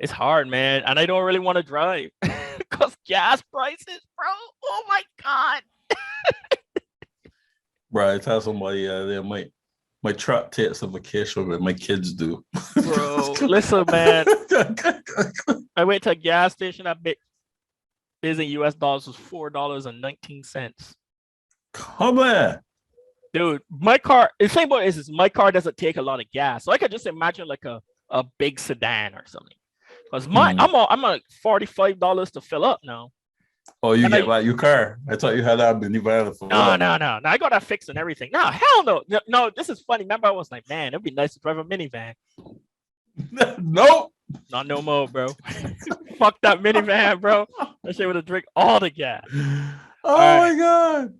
It's hard, man, and I don't really want to drive because gas prices, bro. Oh my god, Bro, I tell somebody they might try to take some vacation, but my kids do. bro. Listen, man. I went to a gas station. I bet is in US dollars was $4.19. Come on. Dude, my car, the same way is my car doesn't take a lot of gas. So I could just imagine like a big sedan or something. Because I'm like $45 to fill up now. Oh, you get like your car. I thought you had that minivan. No. I got that fixed and everything. No, hell no. No, this is funny. Remember, I was like, man, it'd be nice to drive a minivan. Nope. Not no more, bro. Fuck that minivan, bro. That shit would have drink all the gas. Oh my god.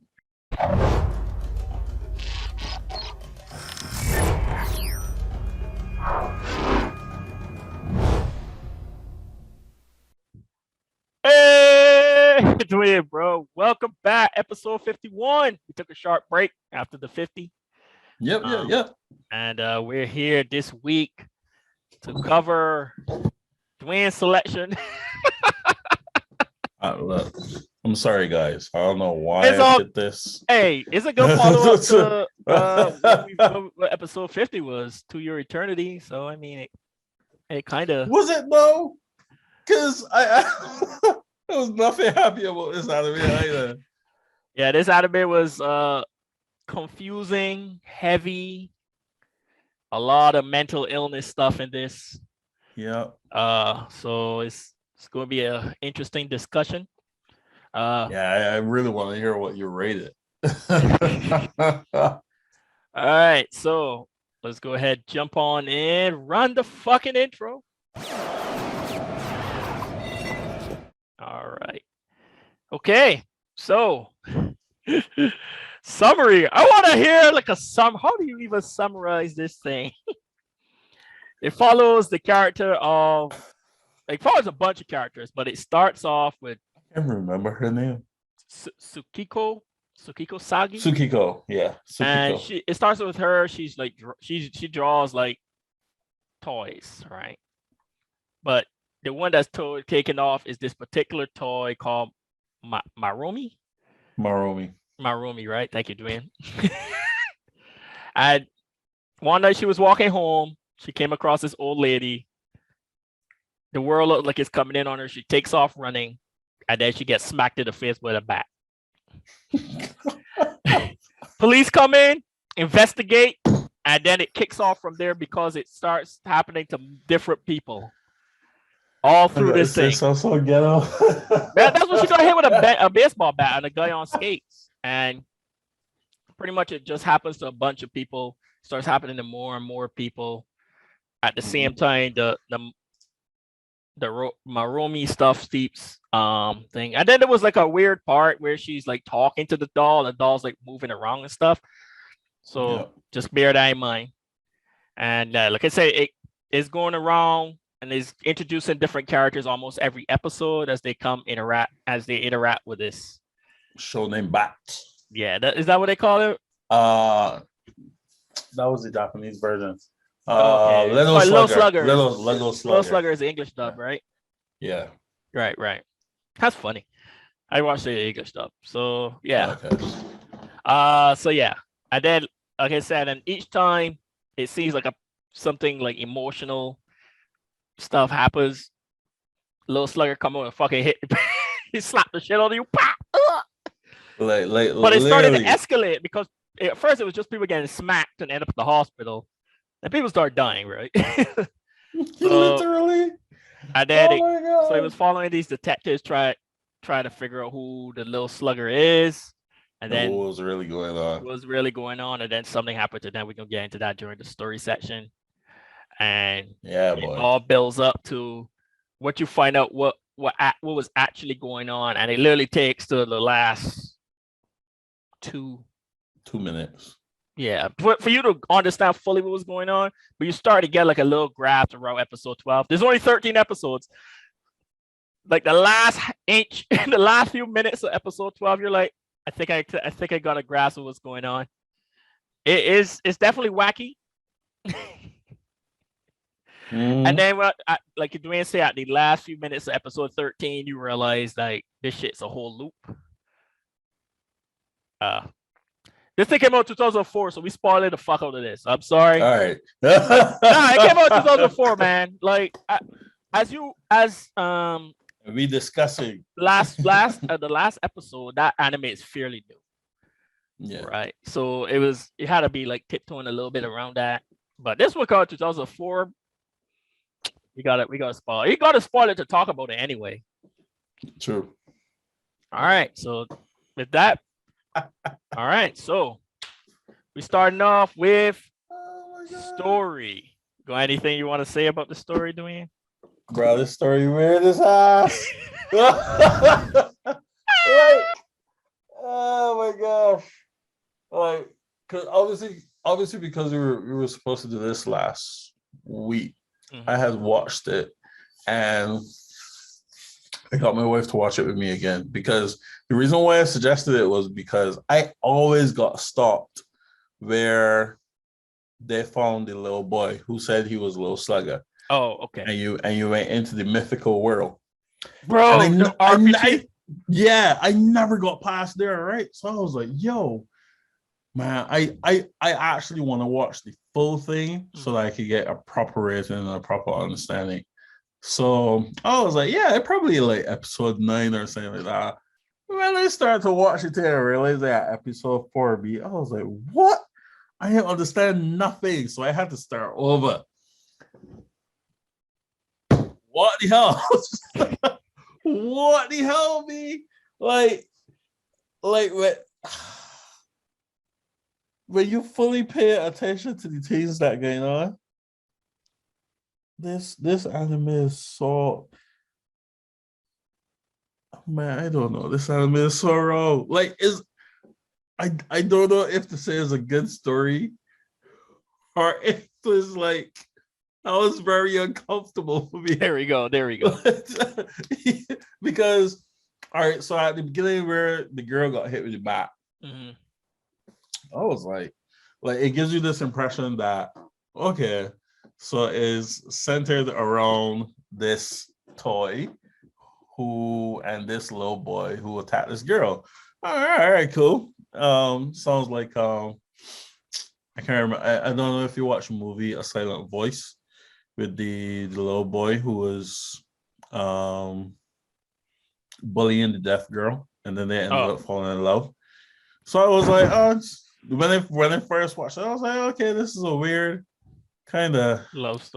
Hey, Dwayne, bro. Welcome back. Episode 51. We took a sharp break after the 50. Yep. And we're here this week to cover Dwayne's selection. Look, I'm sorry, guys. I don't know why I did this. Hey, it's a good follow up to what episode 50 was, To Your Eternity. So, I mean, it kind of... Was it, though? Because I was nothing happy about this anime either. Yeah, this anime was confusing, heavy, a lot of mental illness stuff in this. Yeah. So it's going to be an interesting discussion. I really want to hear what you rated. All right, so let's go ahead, jump on in, run the fucking intro. All right. Okay, so summary. I want to hear like how do you even summarize this thing? It follows the character of, it follows a bunch of characters, but it starts off with, I can't remember her name. Tsukiko Sagi. Tsukiko, yeah. Tsukiko. And it starts with her. She's like, she draws like toys, right? But the one that's taken off is this particular toy called Maromi. Maromi, right? Thank you, Dwayne. And one night she was walking home. She came across this old lady. The world looked like it's coming in on her. She takes off running, and then she gets smacked in the face with a bat. Police come in, investigate, and then it kicks off from there because it starts happening to different people all through this thing. So ghetto. That's what she got hit with a baseball bat and a guy on skates, and pretty much it just happens to a bunch of people. Starts happening to more and more people at the same time. The Maromi stuff steeps thing, and then there was like a weird part where she's like talking to the doll, and the doll's like moving around and stuff. So just bear that in mind. And like I said, it is going around and is introducing different characters almost every episode as they interact with this Shōnen Batto. Yeah, is that what they call it? That was the Japanese version. Okay. Lil Slugger. Lil Slugger is the English dub, right? Yeah. Right. That's funny. I watched the English dub. So yeah. Okay. So yeah. And then, like I said, and each time it seems like something like emotional stuff happens. Lil Slugger come over and fucking hit. He slapped the shit out of you. But it started to escalate because at first it was just people getting smacked and end up at the hospital. And people start dying, right? Literally. And then so it was following these detectives try to figure out who the Lil Slugger is. And then what was really going on? What was really going on, and then something happened to them. We're gonna get into that during the story section. And it all builds up to what you find out what was actually going on, and it literally takes to the last 2 minutes. Yeah, for you to understand fully what was going on, but you start to get like a little grasp around episode 12. There's only 13 episodes. Like the last inch, the last few minutes of episode 12, you're like, I think I got a grasp of what's going on. It's definitely wacky. And then, like Dwayne said, at the last few minutes of episode 13, you realize like this shit's a whole loop. This thing came out 2004, so we spoiled the fuck out of this. I'm sorry. All right. Nah, it came out 2004, man. Like as we discussing the last episode, that anime is fairly new. Yeah. Right. So it had to be like tiptoeing a little bit around that. But this one called 2004. We gotta spoil. You gotta spoil it to talk about it anyway. True. All right. So with that, all right. So we starting off with story. Got anything you want to say about the story, Dwayne? Bro, this story weird as ass. Like, oh my gosh. Like, cause obviously because we were supposed to do this last week. Mm-hmm. I had watched it and I got my wife to watch it with me again, because the reason why I suggested it was because I always got stopped where they found the little boy who said he was Lil Slugger. Oh, okay. And you went into the mythical world, bro. I never got past there, right? So I was like, yo, man, I actually want to watch the full thing so that I could get a proper rating and a proper understanding. So I was like, yeah, probably like episode 9 or something like that. When I started to watch it, I realized that episode 4B, I was like, what? I didn't understand nothing. So I had to start over. What the hell? What the hell, me? Like when you fully pay attention to the things that are going on, this anime is so, man, I don't know. This anime is so wrong. Like, I don't know if to say it's a good story or if it's like, I was very uncomfortable for me. There we go. Because, all right, so at the beginning where the girl got hit with the bat, I was like it gives you this impression that, okay, so it's centered around this toy and this little boy who attacked this girl. All right, cool. Sounds like I can't remember. I don't know if you watch a movie, A Silent Voice, with the little boy who was bullying the deaf girl, and then they ended up falling in love. So I was like, when I first watched it, I was like, okay, this is a weird kind of love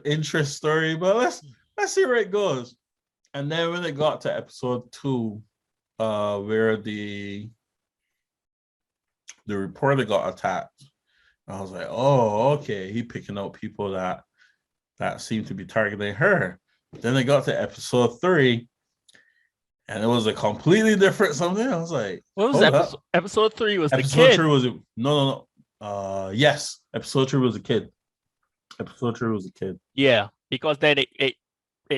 interest story, but let's see where it goes. And then when it got to episode 2, where the reporter got attacked, I was like, oh, okay, he picking out people that seem to be targeting her. Then it got to episode 3, and it was a completely different something. I was like, what was episode 3 was episode the kid? 3 was no. Yes, episode 3 was a kid. Episode 3 was a kid. Yeah, because then it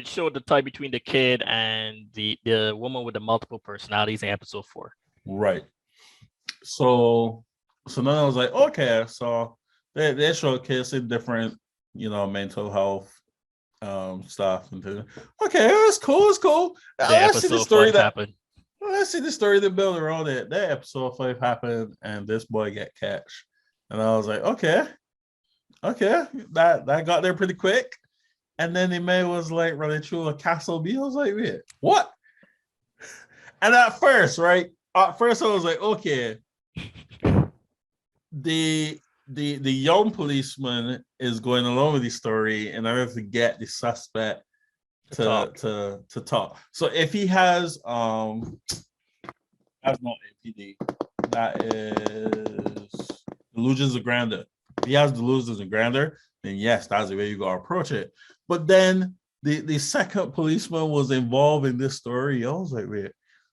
showed the tie between the kid and the woman with the multiple personalities in episode 4. Right. So then I was like, okay, so they showcasing different, mental health stuff. And okay, it's cool. Let's see the story that happened. Let's see the story that built around it. That episode 5 happened, and this boy get catch. And I was like, okay, that got there pretty quick. And then the man was like running through a castle B. I was like, wait, what? And at first I was like, okay, the young policeman is going along with the story in order to get the suspect to talk. So if he has that's not APD, that is delusions of grandeur. If he has delusions of grandeur, then yes, that's the way you gotta approach it. But then the second policeman was involved in this story. I was like, wait,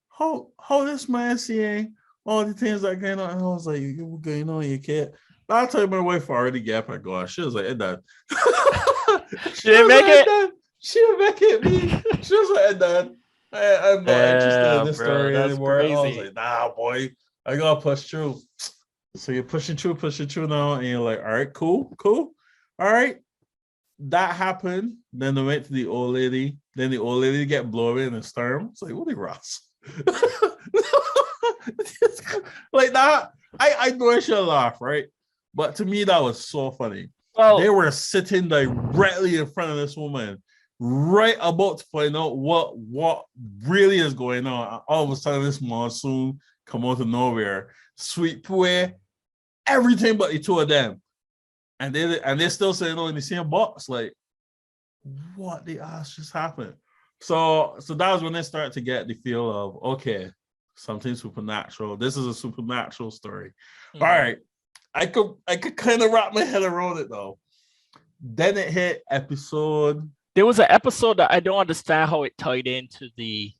how this man seeing all the things that are going on? And I was like, what's going on, you kid? I'll tell you, my wife already gave her going. She was like, it done. She didn't make it? She didn't make it, me. She was like, it done. I'm not interested in this story anymore. Crazy. I was like, nah, boy, I gotta push through. So you're pushing through now, and you're like, all right, cool. All right. that happened. Then they went to the old lady. Then the old lady get blown in a storm. It's like, what the Ross? Like that. I know I should laugh, right? But to me, that was so funny. Well, they were sitting directly in front of this woman, right about to find out what really is going on. All of a sudden, this monsoon come out of nowhere, sweep away everything but the two of them, and they're still saying, "Oh, in the same box." Like, what the ass just happened? So that was when they started to get the feel of, okay, something supernatural. This is a supernatural story. Mm-hmm. All right. I could kind of wrap my head around it though. Then it hit episode. There was an episode that I don't understand how it tied into the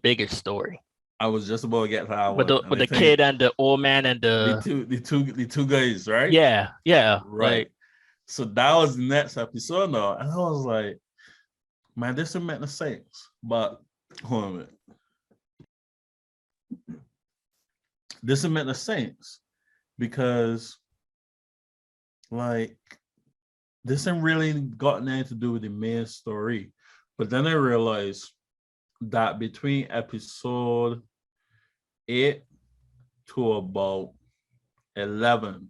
bigger story. I was just about to get to that one. With the kid and the old man and the two guys, right? Yeah. Right. Like, so that was the next episode though. And I was like, man, this is meant to sense. But hold on a minute. This is meant to sense. Because, like, this ain't really got nothing to do with the main story. But then I realized that between episode 8 to about 11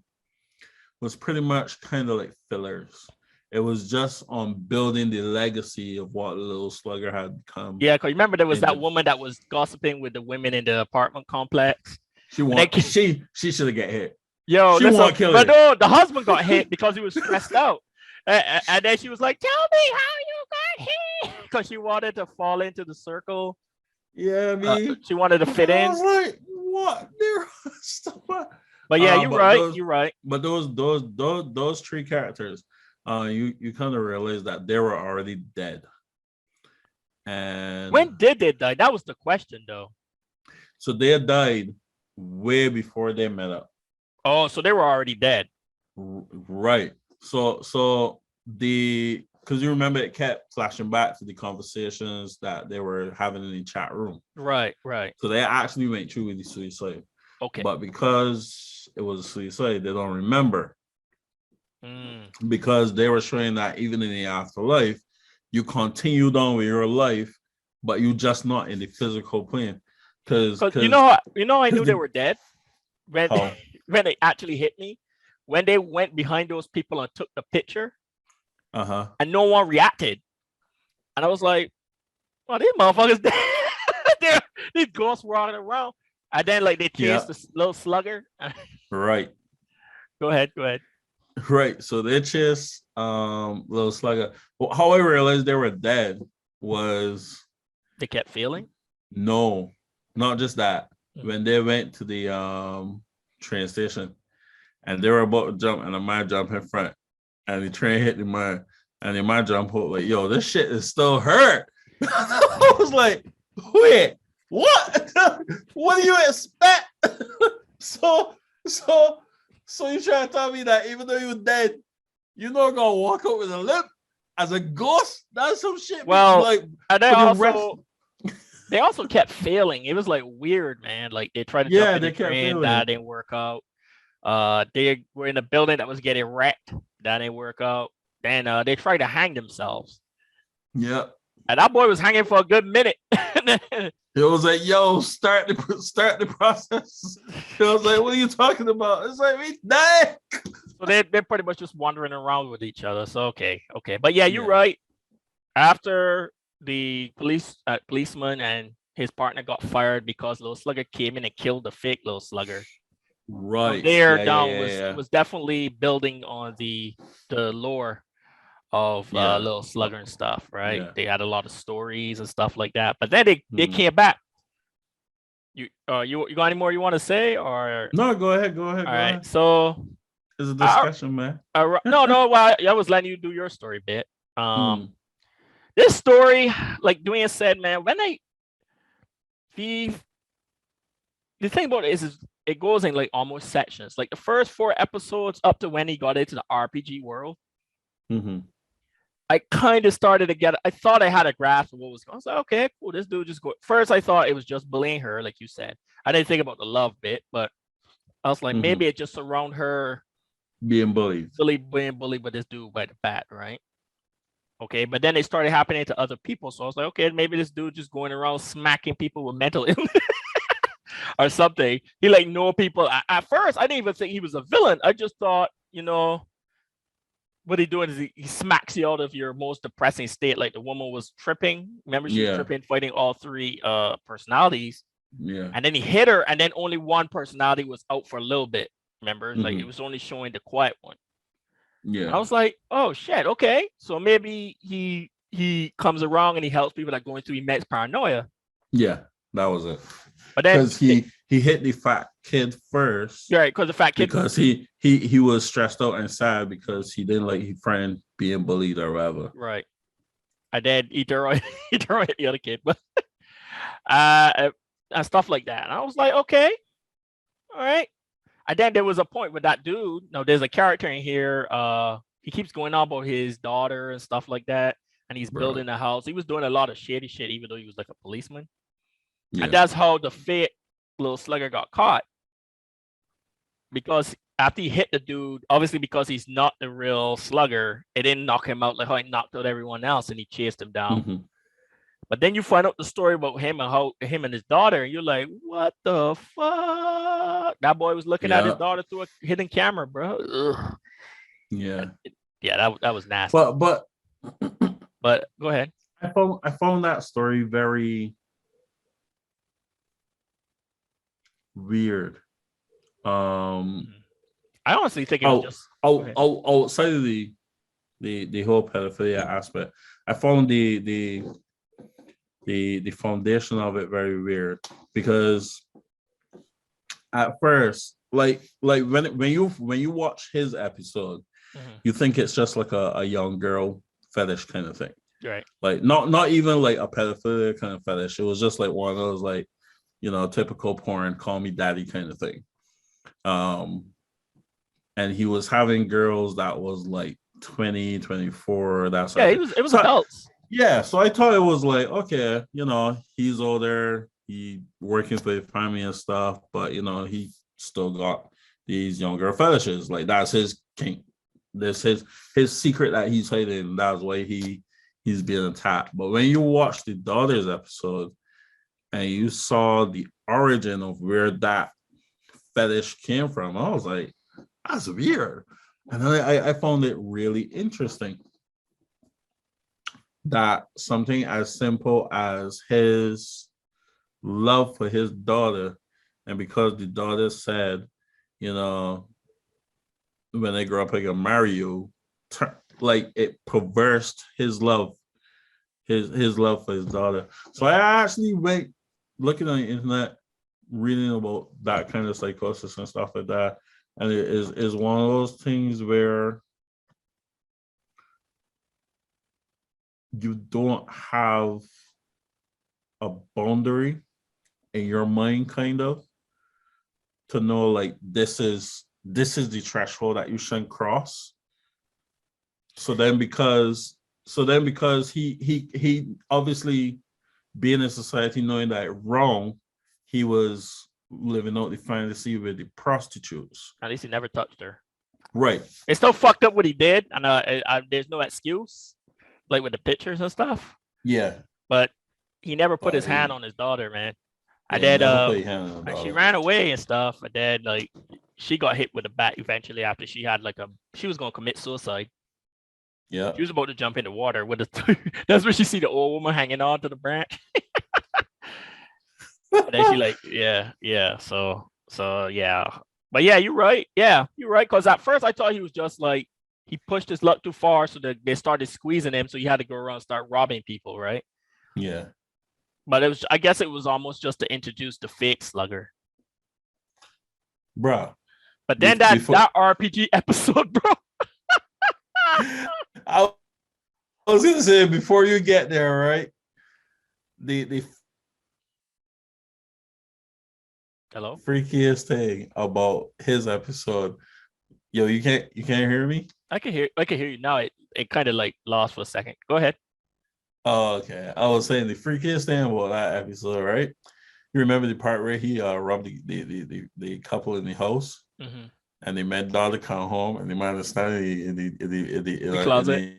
was pretty much kind of like fillers. It was just on building the legacy of what Lil Slugger had become. Yeah, because remember there was that woman that was gossiping with the women in the apartment complex. She should have get hit. Yo, but no, the husband got hit because he was stressed out. And then she was like, "Tell me how you got hit," because she wanted to fall into the circle. Yeah, I mean, she wanted to fit in. I was like, "What?" But yeah, you're right. You're right. But those three characters, you kind of realize that they were already dead. And when did they die? That was the question, though. So they had died way before they met up. Oh, so they were already dead. Right. So because you remember it kept flashing back to the conversations that they were having in the chat room. Right. So they actually went through with the suicide. Okay. But because it was a suicide, they don't remember. Because they were showing that even in the afterlife, you continued on with your life, but you just not in the physical plane. Because you know, I knew they were dead when they actually hit me. When they went behind those people and took the picture, and no one reacted, and I was like, "Well, these motherfuckers dead." These ghosts walking around, and then like they chased the Lil Slugger. Right. Go ahead. Right. So they chased Lil Slugger. Well, how I realized they were dead was they kept feeling. No, not just that. When they went to the train station. And they were about to jump, and the man jumped in front, and the train hit the man, and the man jumped out like, "Yo, this shit is still hurt." I was like, "Wait, what? What do you expect?" So you trying to tell me that even though you're dead, you're not gonna walk out with a limp as a ghost? That's some shit. Well, like, and they also kept failing. It was like weird, man. Like they tried to jump in the train, that didn't work out. They were in a building that was getting wrecked. That didn't work out. Then they tried to hang themselves. Yep. And that boy was hanging for a good minute. It was like, "Yo, start the process." It was like, "What are you talking about?" It's like, "We died." So they're pretty much just wandering around with each other. So okay. But yeah, you're right. After the policeman and his partner got fired because Lil Slugger came in and killed the fake Lil Slugger. Right. Was definitely building on the lore of Lil Slugger and stuff, right? Yeah. They had a lot of stories and stuff like that. But then they came back. You got any more you want to say, or no? Go ahead. All right. So it's a discussion, man. No. Well, I was letting you do your story bit. This story, like Dwayne said, man, when the thing about it is it goes in like almost sections. Like the first 4 episodes up to when he got into the RPG world, I kind of started to get. I thought I had a grasp of what was going on. I was like, okay, cool. This dude just go. First, I thought it was just bullying her, like you said. I didn't think about the love bit, but I was like, maybe it just around her being bullied. Being bullied by this dude by the bat, right? Okay, but then it started happening to other people. So I was like, okay, maybe this dude just going around smacking people with mental illness or something. He like know people. At first, I didn't even think he was a villain. I just thought, what he doing is he smacks you out of your most depressing state. Like the woman was tripping. Remember, she was tripping, fighting all three personalities. Yeah. And then he hit her, and then only one personality was out for a little bit. Remember, like it was only showing the quiet one. Yeah. I was like, oh shit, okay. So maybe he comes around and he helps people that are going through immense paranoia. Yeah, that was it. But then because he hit the fat kid first. Right, because the fat kid because he was stressed out and sad because he didn't like his friend being bullied or whatever. Right. And then he hit the other kid, but and stuff like that. And I was like, okay, all right. And then there was a point with that dude. No, there's a character in here. He keeps going on about his daughter and stuff like that. And he's building a house. He was doing a lot of shady shit, even though he was like a policeman. Yeah. And that's how the fake Lil Slugger got caught. Because after he hit the dude, obviously because he's not the real Slugger, it didn't knock him out like how he knocked out everyone else, and he chased him down. But then you find out the story about him and how him and his daughter, and you're like, what the fuck? That boy was looking at his daughter through a hidden camera, bro. Ugh. Yeah. That was nasty. But go ahead. I found that story very weird. I honestly think it was just outside of the whole pedophilia aspect. I found the foundation of it very weird because at first, like when you watch his episode, you think it's just like a young girl fetish kind of thing, right? Like not even like a pedophilia kind of fetish. It was just like one of those like typical porn, call me daddy kind of thing. And he was having girls that was like 20, 24. That's it was adults. Yeah, so I thought it was like, okay, he's older, he working for his family and stuff, but he still got these younger fetishes. Like that's his kink. This his secret that he's hiding. That's why he's being attacked. But when you watch the daughter's episode and you saw the origin of where that fetish came from, I was like, that's weird. And then I found it really interesting that something as simple as his love for his daughter, and because the daughter said, when they grow up, I can marry you, like it perversed his love, his love for his daughter. So I actually went looking on the internet, reading about that kind of psychosis and stuff like that, and it is one of those things where you don't have a boundary in your mind, kind of, to know like this is the threshold that you shouldn't cross. So then because he obviously being in society knowing that wrong, he was living out the fantasy with the prostitutes. At least he never touched her. Right. It's still fucked up what he did, and there's no excuse, like with the pictures and stuff. Yeah. But he never put his hand on his daughter, man. And then she ran away and stuff, and then like she got hit with a bat eventually after she had she was gonna commit suicide. Yeah. She was about to jump in the water with that's where she see the old woman hanging on to the branch. And then she so yeah. But yeah, you're right. Yeah, you're right. Because at first I thought he was just like he pushed his luck too far, so that they started squeezing him, so he had to go around and start robbing people, right? Yeah. But I guess it was almost just to introduce the fake Slugger. Bro. But then that RPG episode, bro. I was gonna say before you get there, right? The hello? Freakiest thing about his episode. Yo, you can't hear me? I can hear you now. It kind of like lost for a second. Go ahead. Oh, okay. I was saying the freakiest thing about that episode, right? You remember the part where he robbed the couple in the house, and the man daughter come home, and the man is standing in the closet.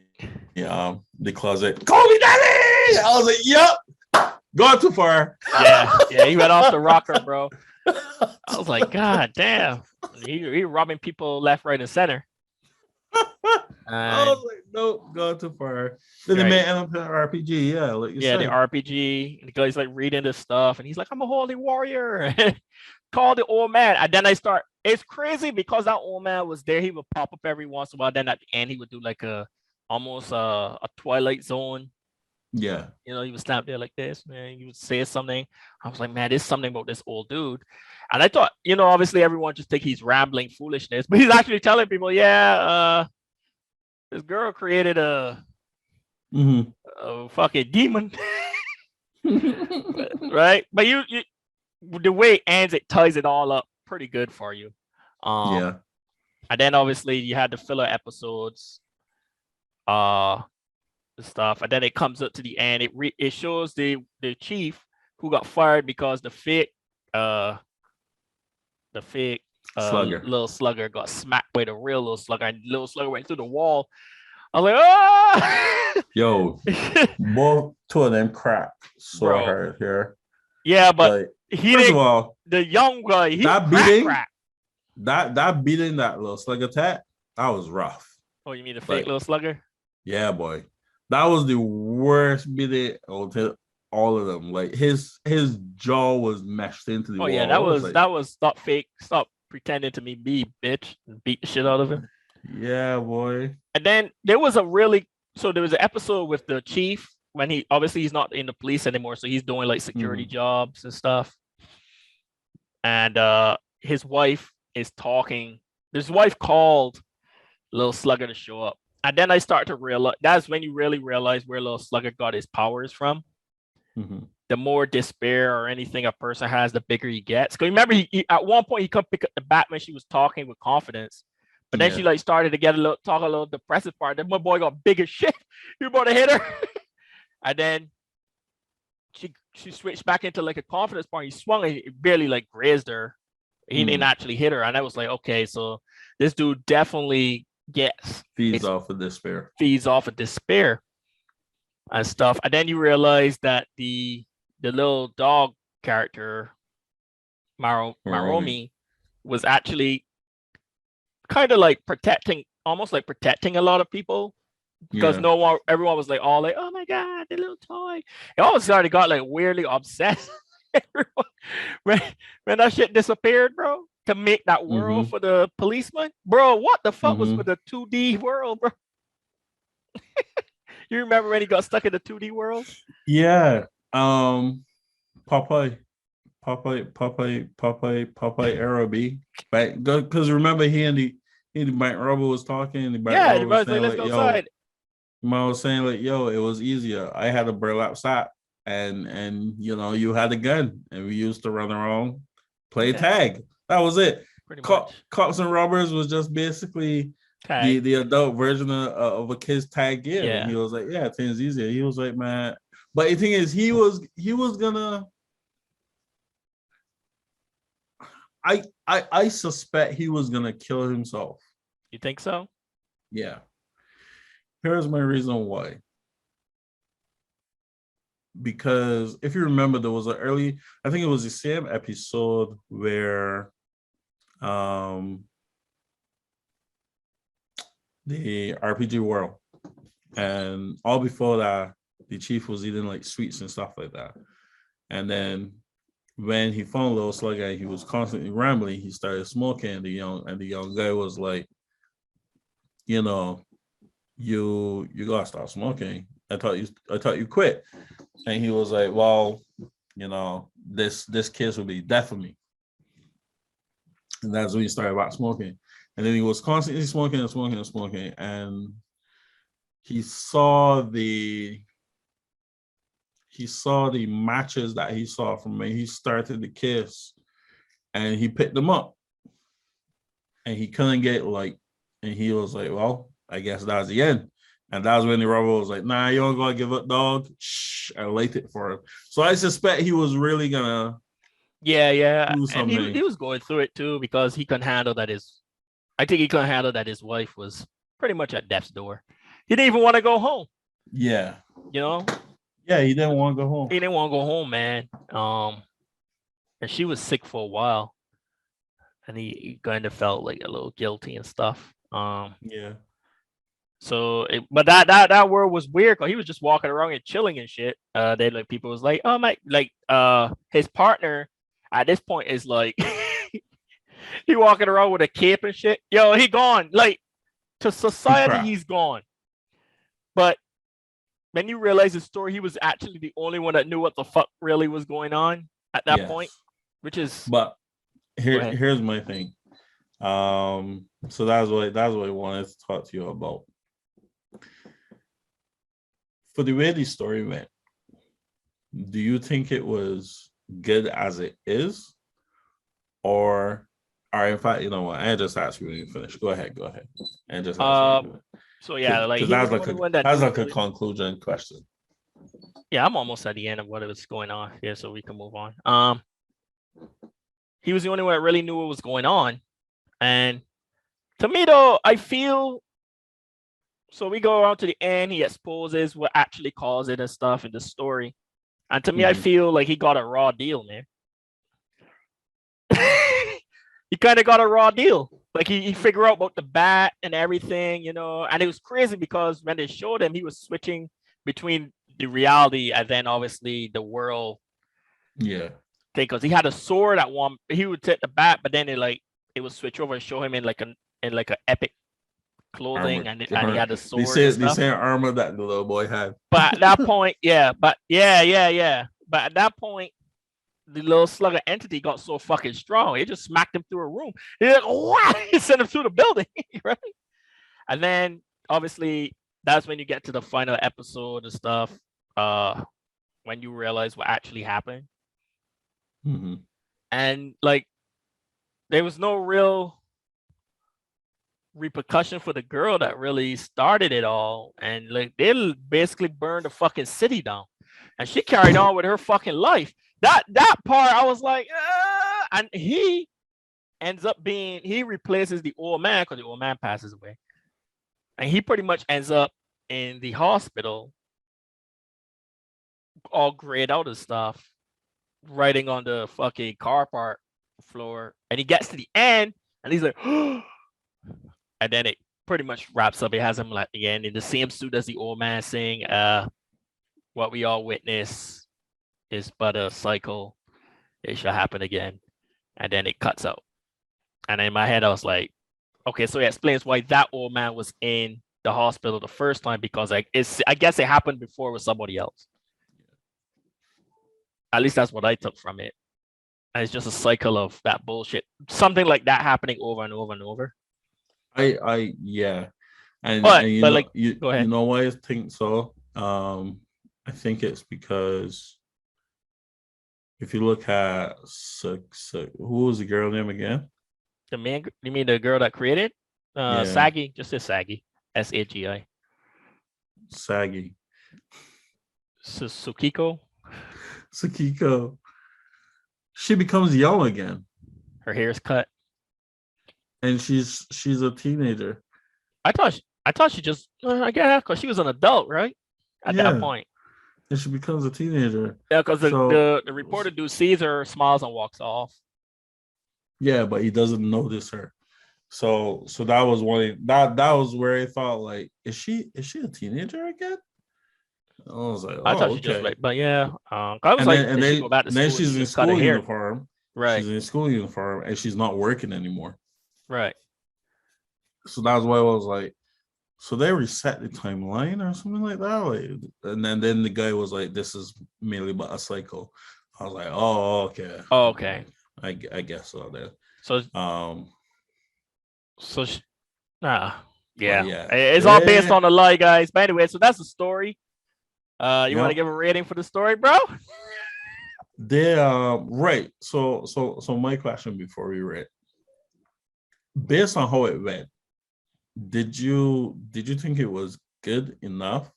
the closet. Call me daddy. I was like, yep, gone too far. Yeah, he went off the rocker, bro. I was like, God damn, he robbing people left, right, and center. I was like, nope, gone too far. Then they made an RPG, yeah, like you said. The RPG. The guy's like reading this stuff, and he's like, I'm a holy warrior. Call the old man, and then I start. It's crazy because that old man was there. He would pop up every once in a while. Then at the end, he would do like almost a Twilight Zone. Yeah, he would stand there like this, man. He would say something. I was like, man, there's something about this old dude. And I thought, obviously everyone just think he's rambling foolishness, but he's actually telling people, yeah, this girl created a fucking demon, right? But you, the way it ends, it ties it all up pretty good for you. Yeah. And then obviously you had the filler episodes, stuff, and then it comes up to the end. It shows the chief who got fired because the fake Slugger. Lil Slugger got smacked by the real Lil Slugger, and Lil Slugger went through the wall. I was like, oh! Yo, both two of them crack so hard here. Yeah, but like, first of all, the young guy, that beating, that beating that Lil Slugger attack, that was rough. Oh, you mean the fake Lil Slugger? Yeah, boy. That was the worst beating of all of them. Like his jaw was meshed into the wall. Yeah, that was stop fake. Stop pretending to be bitch, and beat the shit out of him. Yeah, boy. And then there was an episode with the chief when he's not in the police anymore, so he's doing like security jobs and stuff. And his wife is talking. His wife called Lil Slugger to show up. And then I start to realize, that's when you really realize where Lil Slugger got his powers from. The more despair or anything a person has, the bigger he gets. Because remember, he at one point he come pick up the bat when she was talking with confidence, but then she like started to get a little depressive part. Then my boy got big as shit. You about to hit her, and then she switched back into like a confidence part. He swung and it barely like grazed her. He didn't actually hit her, and I was like, okay, so this dude definitely feeds off of despair and stuff. And then you realize that the little dog character Maromi was actually kind of like protecting a lot of people, because everyone was like all like, oh my god, the little toy. It all started got like weirdly obsessed. when that shit disappeared, bro, to make that world for the policeman, bro. What the fuck was with the 2D world, bro? You remember when he got stuck in the 2D world? Yeah. Popeye era B. Right? Because remember he and the bank robber was talking. The bank robber was saying, let's go outside. I was saying like, yo, it was easier. I had a burlap sack and you had a gun and we used to run around, play tag. That was it. Cops and robbers was just basically the adult version of a kid's tag game. Yeah. And he was like, yeah, things easier. He was like, man. But the thing is, he was gonna. I suspect he was gonna kill himself. You think so? Yeah. Here's my reason why. Because if you remember, there was I think it was the same episode where the RPG world, and all before that the chief was eating like sweets and stuff like that, and then when he found Lil Slugger, he was constantly rambling. He started smoking, and the young guy was like, you gotta stop smoking. I thought you quit. And he was like, well, this kiss will be death for me. And that's when he started about smoking. And then he was constantly smoking. And he saw the matches that he saw from when he started the kiss, and he picked them up. And he couldn't get and he was like, well, I guess that's the end. And that was when the robber was like, nah, you don't gotta give up, dog. Shh, I liked it for him. So I suspect he was really gonna do something. And he was going through it too, because he couldn't handle that his wife was pretty much at death's door. He didn't even want to go home. Yeah. You know? Yeah, he didn't want to go home. He didn't want to go home, man. And she was sick for a while. And he kind of felt like a little guilty and stuff. Yeah. So, but that word was weird because he was just walking around and chilling and shit. They like people was like, oh my, like his partner at this point is like he walking around with a cape and shit. Yo, he gone. Like to society, he's gone. But when you realize the story, he was actually the only one that knew what the fuck really was going on at that point, which is. But here's my thing. So that's what I wanted to talk to you about. For the way the story went, do you think it was good as it is, or in fact, you know what? I just asked you when you finish. Go ahead. And just ask you. So yeah, like that's like a conclusion question. Yeah, I'm almost at the end of what was going on here, so we can move on. He was the only one that really knew what was going on, and to me though, I feel. So we go around to the end. He exposes what actually caused it and stuff in the story, and to me, I feel like he got a raw deal, man. He kind of got a raw deal. Like he figured out about the bat and everything, you know. And it was crazy because when they showed him, he was switching between the reality and then obviously the world. Yeah. Because he had a sword at one. He would take the bat, but then it would switch over and show him in like an epic clothing, and he had a sword. They say armor that the little boy had. But at that point, But at that point, the Lil Slugger entity got so fucking strong, it just smacked him through a room. He's like, what? He sent him through the building, right? And then obviously that's when you get to the final episode and stuff. When you realize what actually happened. And like there was no real repercussion for the girl that really started it all, and like they basically burned the fucking city down, and she carried on with her fucking life. That part I was like, and he ends up he replaces the old man because the old man passes away, and he pretty much ends up in the hospital all grayed out and stuff, writing on the fucking car park floor, and he gets to the end and he's like and then it pretty much wraps up. It has him like again in the same suit as the old man saying, what we all witness is but a cycle. It shall happen again. And then it cuts out. And in my head, I was like, okay, so it explains why that old man was in the hospital the first time, because I guess it happened before with somebody else. At least that's what I took from it. And it's just a cycle of that bullshit. Something like that happening over and over and over. Yeah. And you but know, like, go ahead. You know why I think so? I think it's because if you look at who was the girl name again? The man, you mean the girl that created? Sagi, just say Sagi. Sagi. Sagi. Tsukiko. She becomes young again. Her hair's cut. And she's a teenager. I thought she just I guess because she was an adult, right? At that point. And she becomes a teenager. Yeah, because the reporter dude sees her, smiles, and walks off. Yeah, but he doesn't notice her. So that was that was where I thought, like, is she a teenager again? I was like, I thought she just like, but yeah. I was then she's in school uniform. Right. She's in school uniform and she's not working anymore. Right. So that's why I was like, so they reset the timeline or something like that. Like, and then the guy was like, this is merely but a cycle. I was like, oh, okay. Oh, okay. I guess so then. So yeah. It's all based on a lie, guys. But anyway, so that's the story. You want to give a rating for the story, bro? They right. So my question before we read, based on how it went, did you think it was good enough,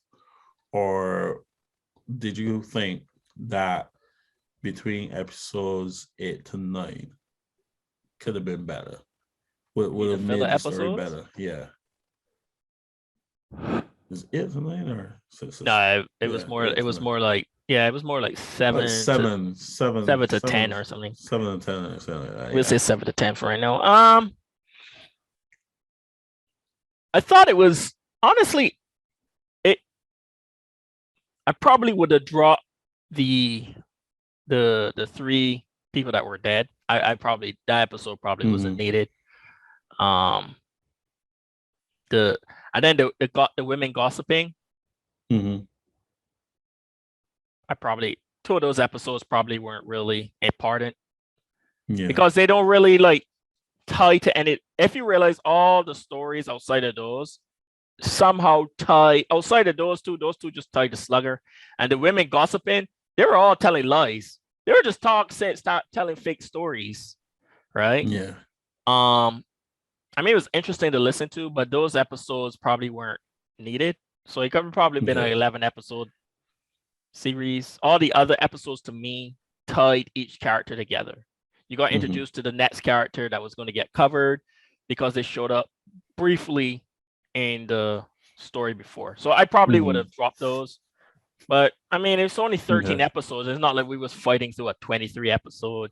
or did you think that between episodes 8 to 9 could have been better? Would have made the story better? Yeah. Is it tonight or six? No, it was more. It was more like it was more like seven to 10 or something. 7 to 10 or something. We'll say 7 to 10 for right now. I thought it was honestly. I probably would have dropped the 3 people that were dead. I probably that episode probably wasn't needed. And then the women gossiping. I probably 2 of those episodes probably weren't really important. Yeah. Because they don't really like tie to any. If you realize all the stories outside of those somehow tie outside of those two just tied to Slugger, and the women gossiping, they were all telling lies. They were just start telling fake stories, right? Yeah. I mean, it was interesting to listen to, but those episodes probably weren't needed. So it could have probably been an 11-episode series. All the other episodes to me tied each character together. You got introduced to the next character that was going to get covered because they showed up briefly in the story before. So I probably would have dropped those. But I mean, it's only 13 episodes. It's not like we was fighting through a 23 episode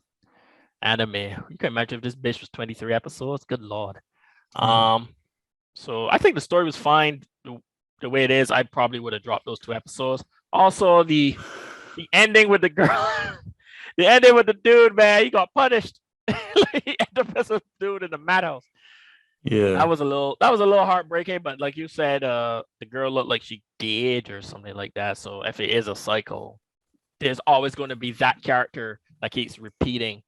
anime. You can imagine if this bitch was 23 episodes. Good lord. So I think the story was fine the way it is. I probably would have dropped those 2 episodes. Also, the ending with the girl, the ending with the dude, man, he got punished. He ended up as a dude in the madhouse. Yeah, that was a little heartbreaking, but like you said, the girl looked like she did or something like that. So if it is a cycle, there's always going to be that character that keeps repeating.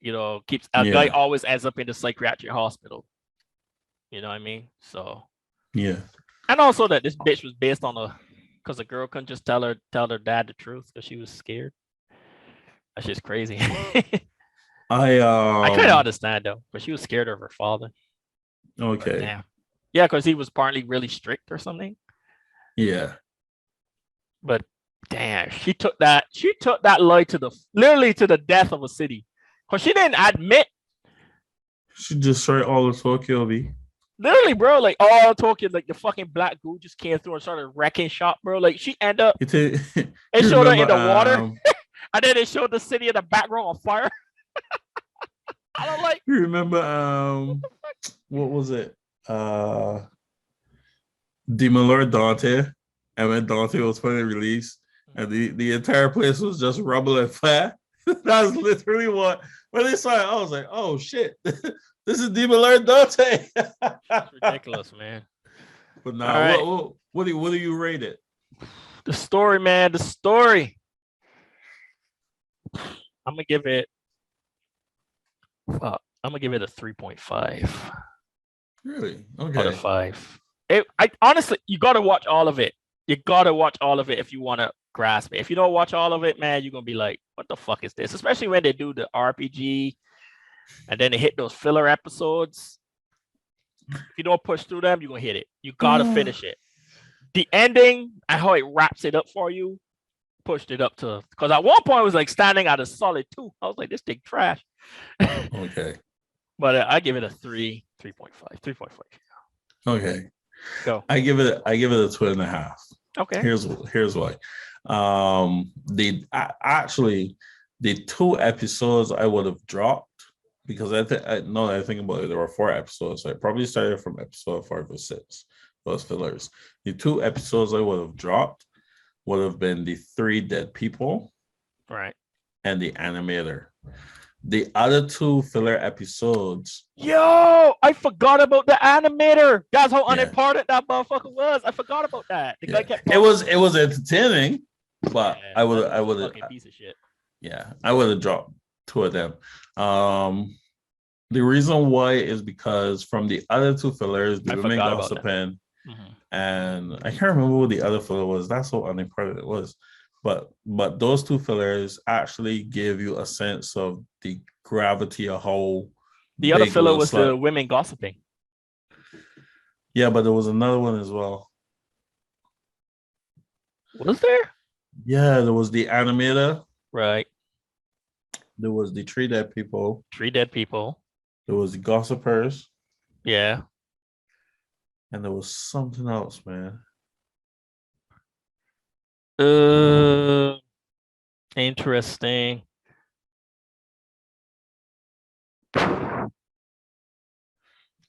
You know, keeps a guy always ends up in the psychiatric hospital. You know what I mean? So yeah, and also that this bitch was based on because the girl couldn't just tell her dad the truth because she was scared. That's just crazy. I kind of understand though, but she was scared of her father. Okay. Damn. Yeah, because he was partly really strict or something. Yeah. But damn, she took that lie literally to the death of a city. Because she didn't admit. She destroyed all of Tokyo, B. Literally, bro, like all Tokyo, like the fucking black goo just came through and started wrecking shop, bro. Like she ended up. It showed her in the water, and then it showed the city in the background on fire. I don't like. You remember what was it? Demon Lord Dante, and when Dante was finally released, and the entire place was just rubble and fire. That was literally what when they saw it, I was like, oh shit. This is Demon Lord Dante. It's ridiculous, man. But now, right. what do you rate it? The story, man. The story. I'm gonna give it. I'm gonna give it a 3.5. Really? Okay. Out of 5. I honestly, you gotta watch all of it. You gotta watch all of it if you want to grasp it. If you don't watch all of it, man, you're gonna be like, "What the fuck is this?" Especially when they do the RPG, and then they hit those filler episodes. If you don't push through them, you're gonna hit it. You gotta finish it. The ending and how it wraps it up for you, pushed it up to because at one point it was like standing at a solid 2. I was like, "This thing trash." Okay. But I give it a 3.5. Okay. Go. I give it a 2.5. Okay. Here's why. The 2 episodes I would have dropped because I think about it, there were 4 episodes. So I probably started from episode 5 or 6. Those fillers. The 2 episodes I would have dropped would have been the 3 dead people, right, and the animator. The other 2 filler episodes. Yo, I forgot about the animator. That's how unimportant that motherfucker was. I forgot about that. The guy kept. It was entertaining, but I would have piece of shit. Yeah, I would have dropped 2 of them. The reason why is because from the other 2 fillers, the women gossiping, and I can't remember what the other filler was. That's how unimportant it was. But those 2 fillers actually give you a sense of the gravity of how the other filler was the women gossiping. Yeah, but there was another one as well. Was there? Yeah, there was the animator. Right. There was the 3 dead people. 3 dead people. There was the gossipers. Yeah. And there was something else, man. Interesting.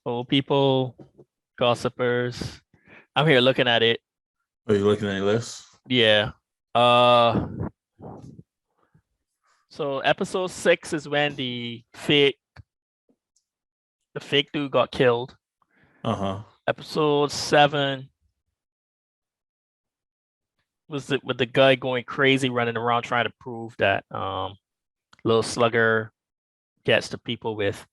Old people, gossipers. I'm here looking at it. Are you looking at your list? Yeah. So episode 6 is when the fake dude got killed. Episode 7 was it with the guy going crazy, running around trying to prove that Lil Slugger gets to people with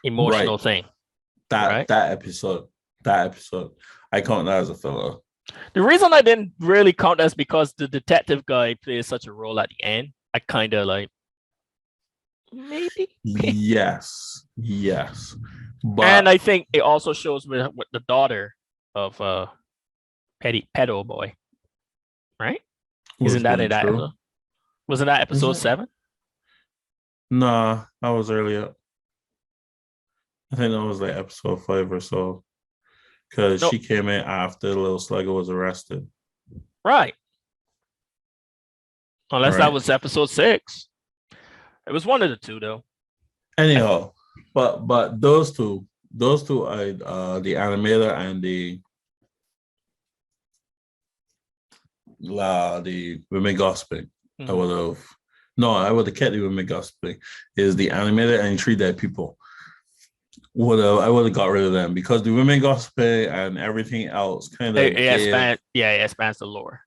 emotional thing. That episode. I count that as a filler. The reason I didn't really count that is because the detective guy plays such a role at the end. I kind of like maybe. yes. But and I think it also shows with the daughter of pedo boy, right? Isn't that in that episode? Wasn't that episode 7? Nah, that was earlier. I think that was like episode 5 or so. Because she came in after Lil Slugger was arrested. Right. Unless that was episode 6. It was one of the two though. Anyhow, but those two are the animator and the women gospeling. I would have kept the women gospeling. Is the animator and 3 Dead People. I would have got rid of them because the women gospel and everything else kind of it expands the lore.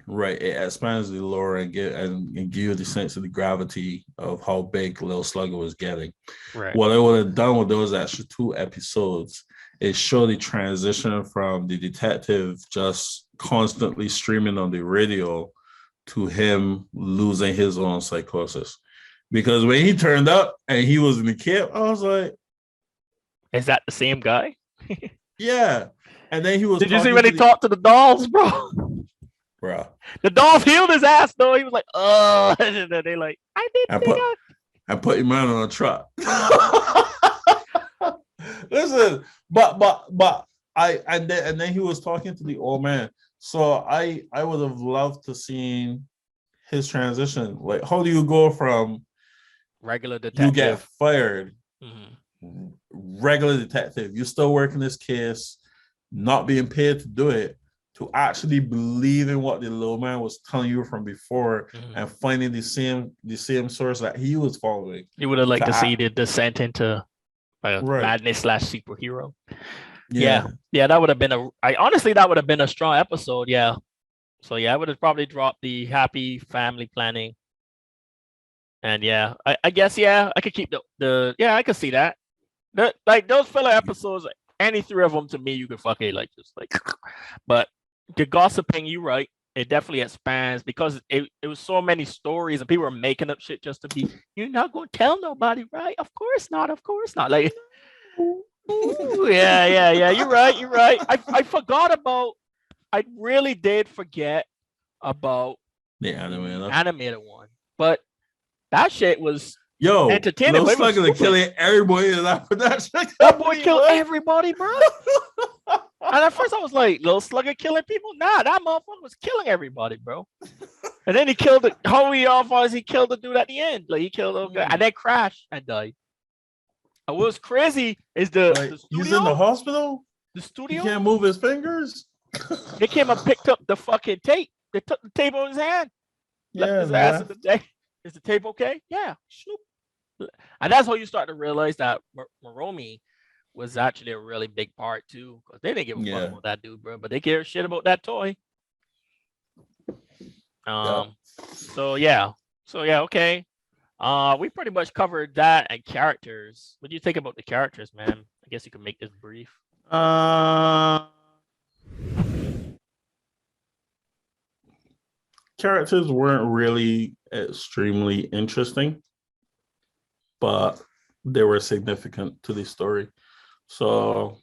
Right, it expands the lore and give you the sense of the gravity of how big Lil Slugger was getting. Right. What I would have done with those extra 2 episodes is show the transition from the detective just constantly streaming on the radio to him losing his own psychosis. Because when he turned up and he was in the camp, I was like, is that the same guy? Yeah. And then he was. Did you see when he talked to the dolls, bro? Bro. The dolls healed his ass, though. He was like, oh. And they like, I put your man on a truck. Listen, but and then he was talking to the old man. So I would have loved to seen his transition. Like, how do you go from regular detective? You get fired. Regular detective, you're still working this case, not being paid to do it, to actually believing what the little man was telling you from before and finding the same source that he was following. You would have liked to see the descent into madness / superhero. Yeah, that would have been that would have been a strong episode. Yeah. So I would have probably dropped the happy family planning. And I guess I could keep I could see that. Like those filler episodes, any 3 of them to me, you could fucking but the gossiping, you right, it definitely expands because it was so many stories and people were making up shit just to be, you're not gonna tell nobody, right? Of course not. Like, yeah. You're right. I forgot about. I really did forget about the animated one, but that shit was. Entertaining. Lil Slugger killing everybody in that production. That boy killed everybody, bro. And at first I was like, Lil Slugger killing people? Nah, that motherfucker was killing everybody, bro. And then he killed it. How we off was he killed the dude at the end? Like he killed the guy and then crashed and died. And what's crazy is the studio. He's in the hospital. The studio. He can't move his fingers. They came and picked up the fucking tape. They took the tape on his hand. Left his ass in the tape. Is the tape okay? Yeah. Shoop. And that's how you start to realize that Maromi was actually a really big part too, because they didn't give a fuck about that dude, bro, but they care shit about that toy. So okay. We pretty much covered that and characters. What do you think about the characters, man? I guess you can make this brief. Characters weren't really extremely interesting, but they were significant to the story. So,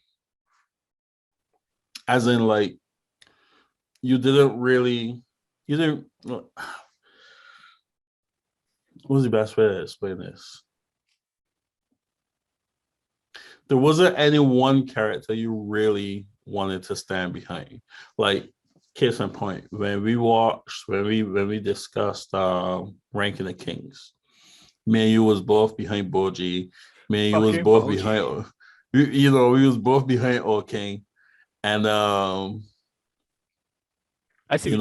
as in, like, what's the best way to explain this? there wasn't any one character you really wanted to stand behind. Like, case in point, when we discussed Ranking the Kings, me and you was both behind Boji. Me and you was both Boji. Behind, we was both behind All King, and I see.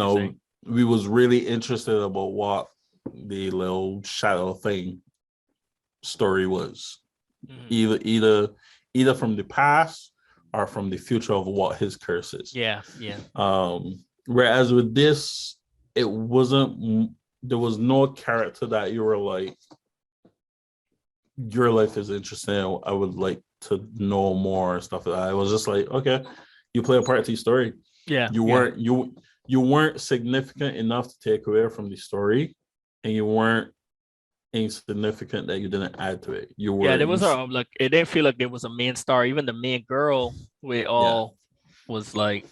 We was really interested about what the little shadow thing story was. Mm-hmm. Either from the past or from the future of what his curse is. Yeah. Whereas with this, it wasn't. There was no character that you were like, your life is interesting. I would like to know more and stuff like that. I was just like, okay, you play a part of the story. Yeah. You weren't significant enough to take away from the story, and you weren't insignificant that you didn't add to it. You were. Yeah, there was like it didn't feel like there was a main star. Even the main girl, was like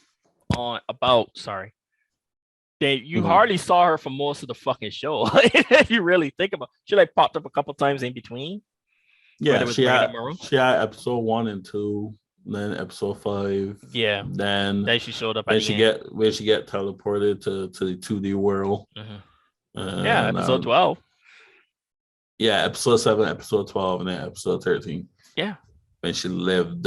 on about. Sorry, you hardly saw her for most of the fucking show. If you really think about, she like popped up a couple times in between. Yeah, she had episode 1 and 2. Then episode 5. Yeah. Then she showed up. When she get teleported to the 2D world. Mm-hmm. Yeah, episode 12. Yeah, episode 7, episode 12, and then episode 13. Yeah. When she lived.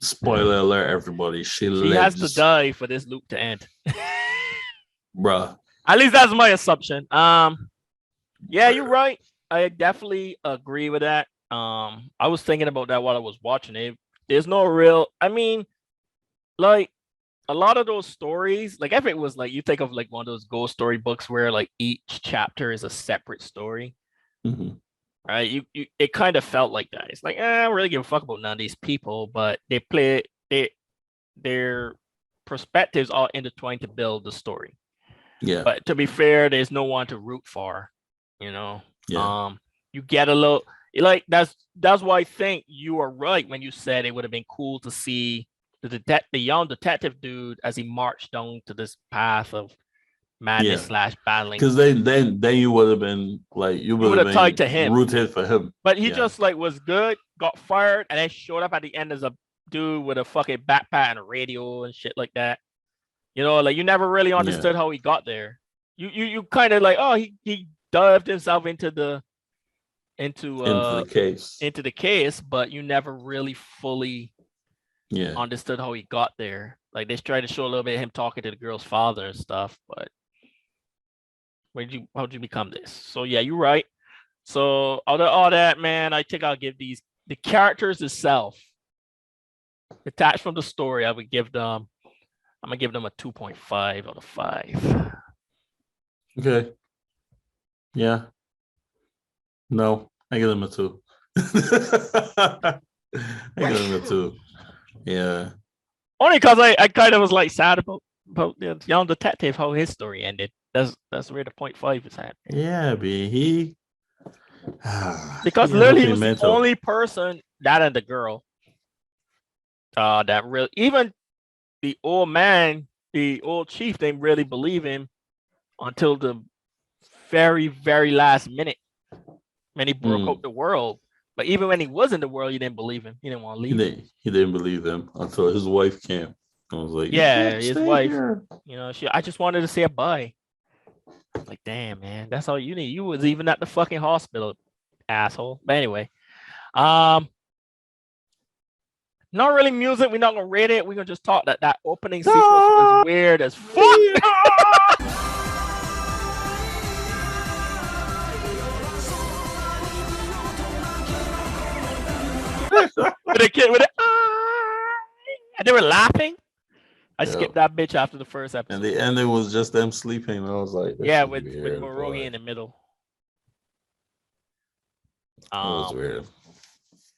Spoiler alert, everybody. She has to die for this loop to end. Bruh. At least that's my assumption. Yeah, you're right. I definitely agree with that. I was thinking about that while I was watching it. There's no real, I mean, like a lot of those stories, like if it was like you think of like one of those ghost story books where like each chapter is a separate story, right? You it kind of felt like that. It's like, I don't really give a fuck about none of these people, but their perspectives all intertwined to build the story. Yeah. But to be fair, there's no one to root for, you know. Yeah. You get a little like that's why I think you are right when you said it would have been cool to see the young detective dude as he marched down to this path of madness / battling. Because then you would have been like you would have tied to him, rooted for him. But he just like was good, got fired, and then showed up at the end as a dude with a fucking backpack and a radio and shit like that. You know, like you never really understood how he got there. You kind of like, oh, he dived himself into the case, but you never really fully understood how he got there. Like they tried to show a little bit of him talking to the girl's father and stuff, but how'd you become this? So yeah, you're right. So out of all that, man, I think I'll give the characters itself, detached from the story, I'm gonna give them a 2.5 out of 5. Okay. Yeah. No, I give them a 2. I give them a 2. Yeah. Only because I kind of was like sad about the young detective, how his story ended. That's where the 0.5 is at. Yeah, he because literally he was the only person, that and the girl, that really, even the old man, the old chief, didn't really believe him until the very, very last minute when he broke up the world. But even when he was in the world, he didn't believe him. He didn't want to leave. He didn't believe him until his wife came. I was like, yeah, his wife. Here. You know, I just wanted to say a bye. I was like, damn, man, that's all you need. You was even at the fucking hospital, asshole. But anyway, not really music. We're not gonna rate it. We're gonna just talk that opening sequence was weird as fuck. With a kid with it, and they were laughing. I skipped that bitch after the first episode. And the ending was just them sleeping. I was like, yeah, with Maromi in the middle. That was weird.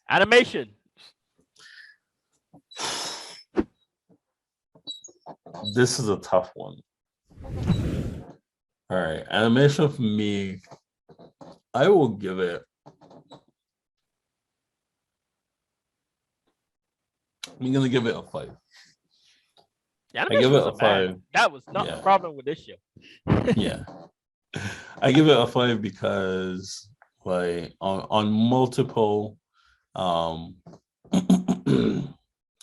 Animation. This is a tough one. All right, animation for me, I will give it. I'm gonna give it a 5. I give it a 5. That was not the problem with this show. Yeah, I give it a 5 because, like, on multiple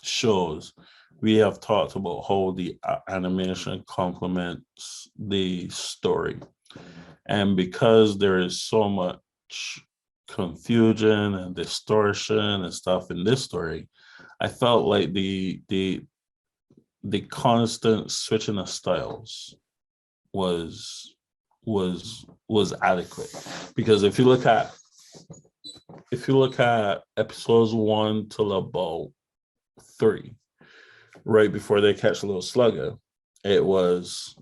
shows, we have talked about how the animation complements the story. And because there is so much confusion and distortion and stuff in this story, I felt like the constant switching of styles was adequate. Because if you look at episodes 1 till about 3, right before they catch Lil Slugger, it was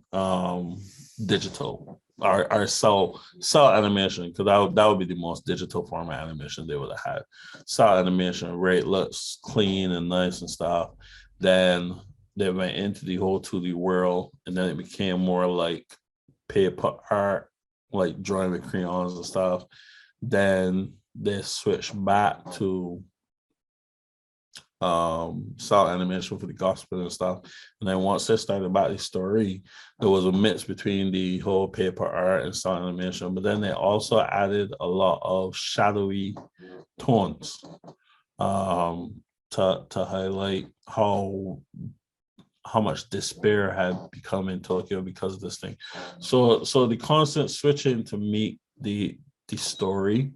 digital or cell animation, because that would be the most digital form of animation they would have had. Cell animation, right, looks clean and nice and stuff. Then they went into the whole 2D world, and then it became more like paper art, like drawing with crayons and stuff. Then they switched back to style animation for the gospel and stuff. And then once they started back the story, there was a mix between the whole paper art and style animation. But then they also added a lot of shadowy tones to highlight how much despair had become in Tokyo because of this thing. So the constant switching to meet the story,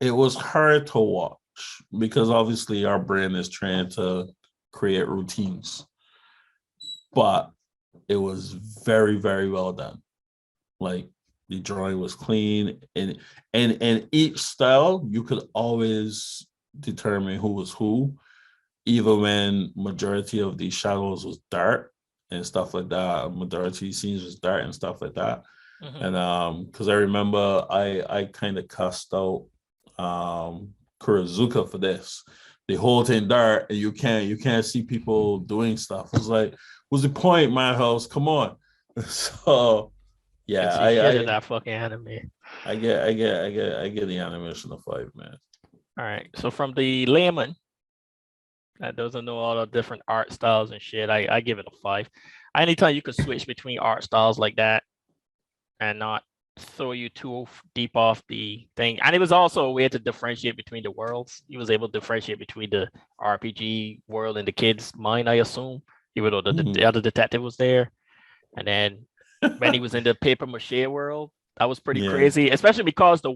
it was hard to watch, because obviously our brain is trying to create routines, but it was very, very well done. Like, the drawing was clean, and each style you could always determine who was who, even when majority of the shadows was dark and stuff like that. Majority scenes was dark and stuff like that. Mm-hmm. And because I remember I kind of cussed out Kurozuka for this. The whole thing dark, and you can't see people doing stuff. It was like, what's the point, my house? Come on. So yeah, I get that fucking anime. I get the animation of 5, man. All right. So from the layman that doesn't know all the different art styles and shit, I give it a 5. Anytime you could switch between art styles like that and not throw you too deep off the thing. And it was also a way to differentiate between the worlds. He was able to differentiate between the RPG world and the kid's mind, I assume, even though the other detective was there. And then when he was in the paper mache world, that was pretty crazy, especially because the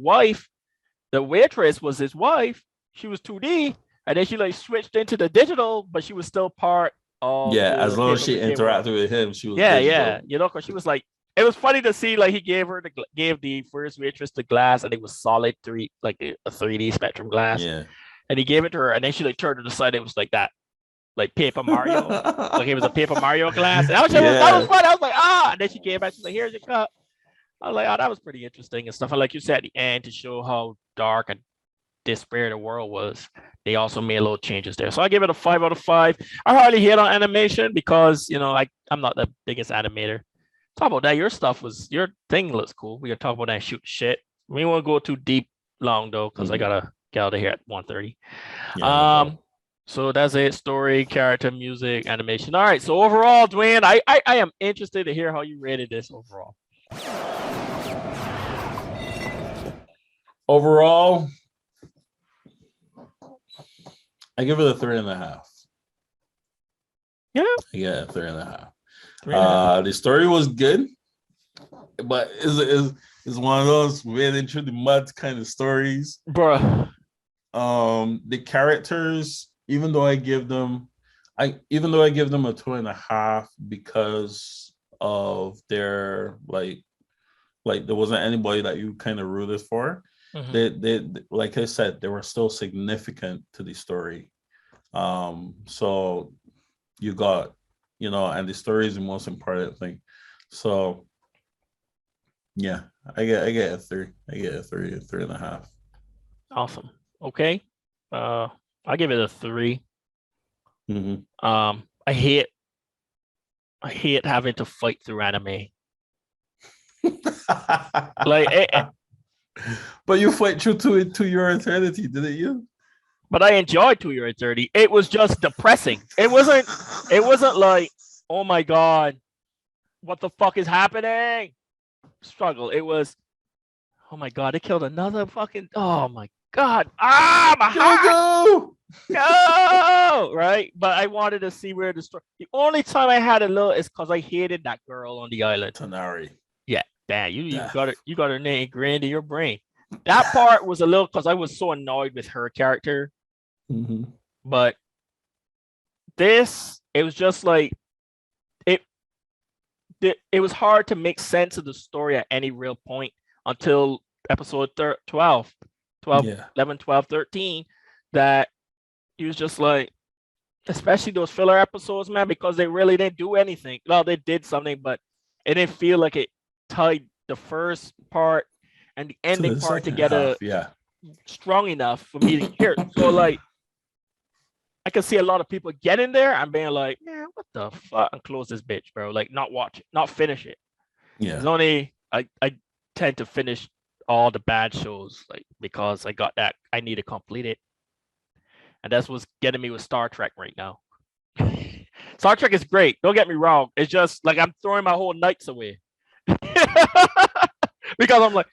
waitress was his wife. She was 2D, and then she like switched into the digital, but she was still part of as long as she interacted with him, she was digital. You know, because she was like, it was funny to see, like, he gave the first waitress the glass, and it was solid 3, like a 3D spectrum glass. Yeah. And he gave it to her, and then she like turned to the side. It was like that, like Paper Mario. Like it was a Paper Mario glass. And that was fun. I was like, and then she came back. She's like, here's your cup. I was like, that was pretty interesting and stuff. And like you said at the end, to show how dark and despair the world was, they also made little changes there. So I give it a 5 out of 5. I hardly hate on animation because, you know, I'm not the biggest animator. Talk about that. Your thing looks cool. We can talk about that and shoot shit. We won't go too deep long though, because I gotta get out of here at 1:30. So that's it. Story, character, music, animation. All right. So overall, Dwayne, I am interested to hear how you rated this overall. Overall, I give it a 3.5. Yeah. I get a 3.5. The story was good, but it's one of those wading through the mud kind of stories, bruh. The characters, even though I give them a 2.5 because of their like there wasn't anybody that you kind of rooted for. Mm-hmm. They like I said, they were still significant to the story. So you got, you know, and the story is the most important thing. So yeah, I get a 3. I get a 3.5. Awesome. Okay. I give it a 3. Mm-hmm. I hate having to fight through anime. But you fight through to your eternity, didn't you? But I enjoyed To Your Eternity. It was just depressing. It wasn't like, oh my god, what the fuck is happening? Struggle. It was, oh my god, they killed another fucking, oh my God, my heart. Go! No, right? But I wanted to see where the story. The only time I had a little is because I hated that girl on the island. Tonari. Yeah, damn, you got her name ingrained in your brain. That part was a little because I was so annoyed with her character. Mm-hmm. But this, it was just like it was hard to make sense of the story at any real point until episode 12, 11, 12, 13, that he was just like, especially those filler episodes, man, because they really didn't do anything. Well, they did something, but it didn't feel like it tied the first part and the ending part together strong enough for me to care. So like, I can see a lot of people getting there and being like, man, what the fuck? And close this bitch, bro. Like, not watch it, not finish it. Yeah. It's only I tend to finish all the bad shows, like, because I got that I need to complete it. And that's what's getting me with Star Trek right now. Star Trek is great. Don't get me wrong. It's just like I'm throwing my whole nights away. Because I'm like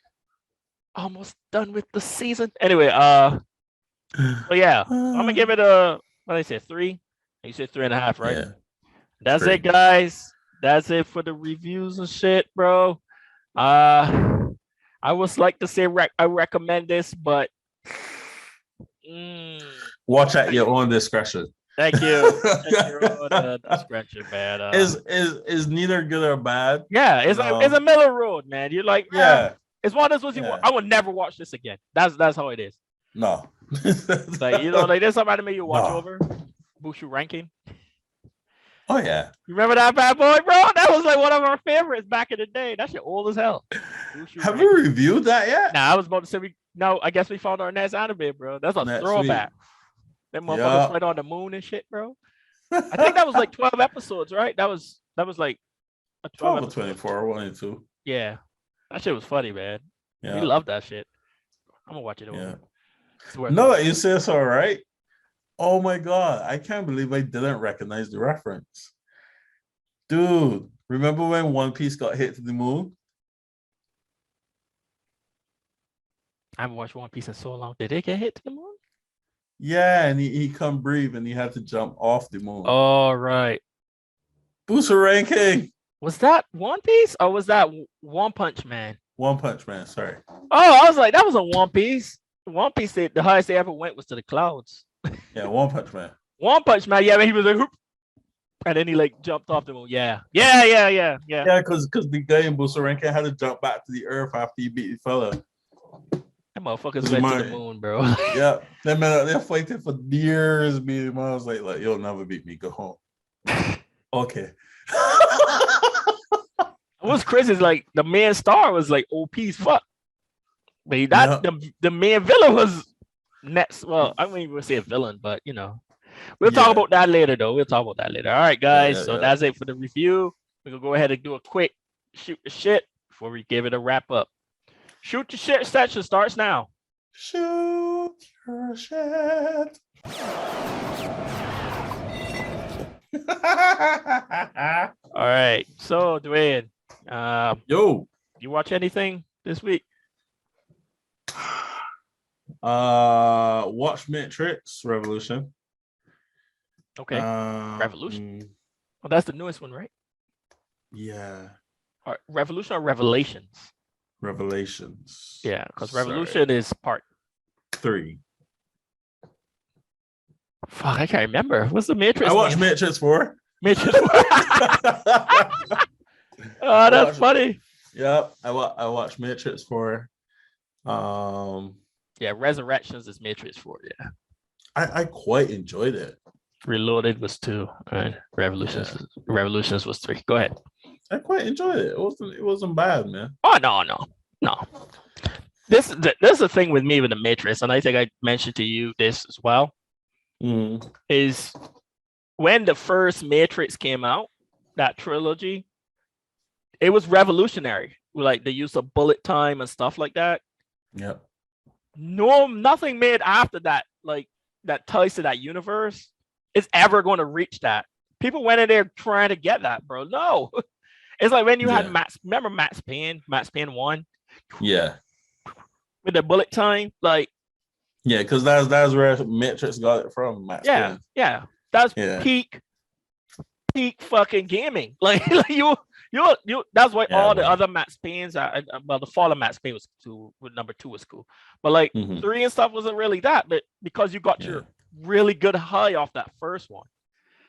almost done with the season. Anyway, but yeah, I'm gonna give it a, what did I say, 3? You said 3.5, right? Yeah. That's 3. It, guys. That's it for the reviews and shit, bro. I would like to say I recommend this, but watch at your own discretion. Thank you. Your own discretion, man. Is neither good or bad. Yeah, it's a middle road, man. You're like, it's one of those ones I would never watch this again. That's how it is. No. Like, like there's some anime you watch over. Bushu Ranking. Oh yeah. You remember that bad boy, bro? That was like one of our favorites back in the day. That shit old as hell. Have we reviewed that yet? Nah, I was about to say I guess we found our next anime, bro. That's a throwback. Them motherfuckers fight on the moon and shit, bro. I think that was like 12 episodes, right? That was like a 12 or 24, 1 and 2. Yeah. That shit was funny, man. Yeah. We love that shit. I'm gonna watch it over. Yeah. No, you say it's all right. Oh my god, I can't believe I didn't recognize the reference. Dude, remember when One Piece got hit to the moon? I haven't watched One Piece in so long. Did it get hit to the moon? Yeah, and he couldn't breathe and he had to jump off the moon. Oh, right. Booster ranking. Was that One Piece or was that One Punch Man? One Punch Man, sorry. Oh, I was like, that was a One Piece. One Piece, the highest they ever went was to the clouds. Yeah, One Punch Man. One Punch Man, yeah, he was like, whoop, and then he like jumped off the moon. Yeah, because the guy in Booster ranking had to jump back to the earth after he beat the fella. That motherfuckers went to the moon, bro. Yeah, they're fighting for years, man. I was like, you'll never beat me. Go home. Okay. What's crazy is like the main star was like OP's fuck. But the main villain was next. Well, I wouldn't even say a villain, but we'll talk about that later, though. We'll talk about that later. All right, guys. That's it for the review. We're gonna go ahead and do a quick shoot the shit before we give it a wrap up. Shoot the shit session starts now. Shoot your shit. All right. So, Dwayne, you watch anything this week? Watch Matrix Revolution. Okay. Revolution. Well, that's the newest one, right? Yeah. Revolution or Revelations? Revelations. Yeah, because Revolution is part 3. Fuck, I can't remember. What's the Matrix? I watched Matrix 4. Matrix 4. Oh, that's funny. Yep, I watched Matrix 4. Yeah, Resurrections is Matrix 4. Yeah, I quite enjoyed it. Reloaded was 2, right? Revolutions was 3. Go ahead. I quite enjoyed it. It wasn't bad, man. Oh no. This is the thing with me with the Matrix, and I think I mentioned to you this as well. Is when the first Matrix came out, that trilogy, it was revolutionary. Like the use of bullet time and stuff like that. Yep. Nothing made after that, like that ties to that universe, is ever going to reach that. People went in there trying to get that, bro. No. It's like when you had remember Max Payne 1? Yeah. With the bullet time, like Yeah, because that's where Matrix got it from, Max Yeah, Payne. yeah. That's Yeah. peak fucking gaming. Like you that's why Yeah, all the man. other Max Paynes are, well, the Fallen Max Payne was two, number 2 was cool. But like 3 and stuff wasn't really that, but because you got your really good high off that first one.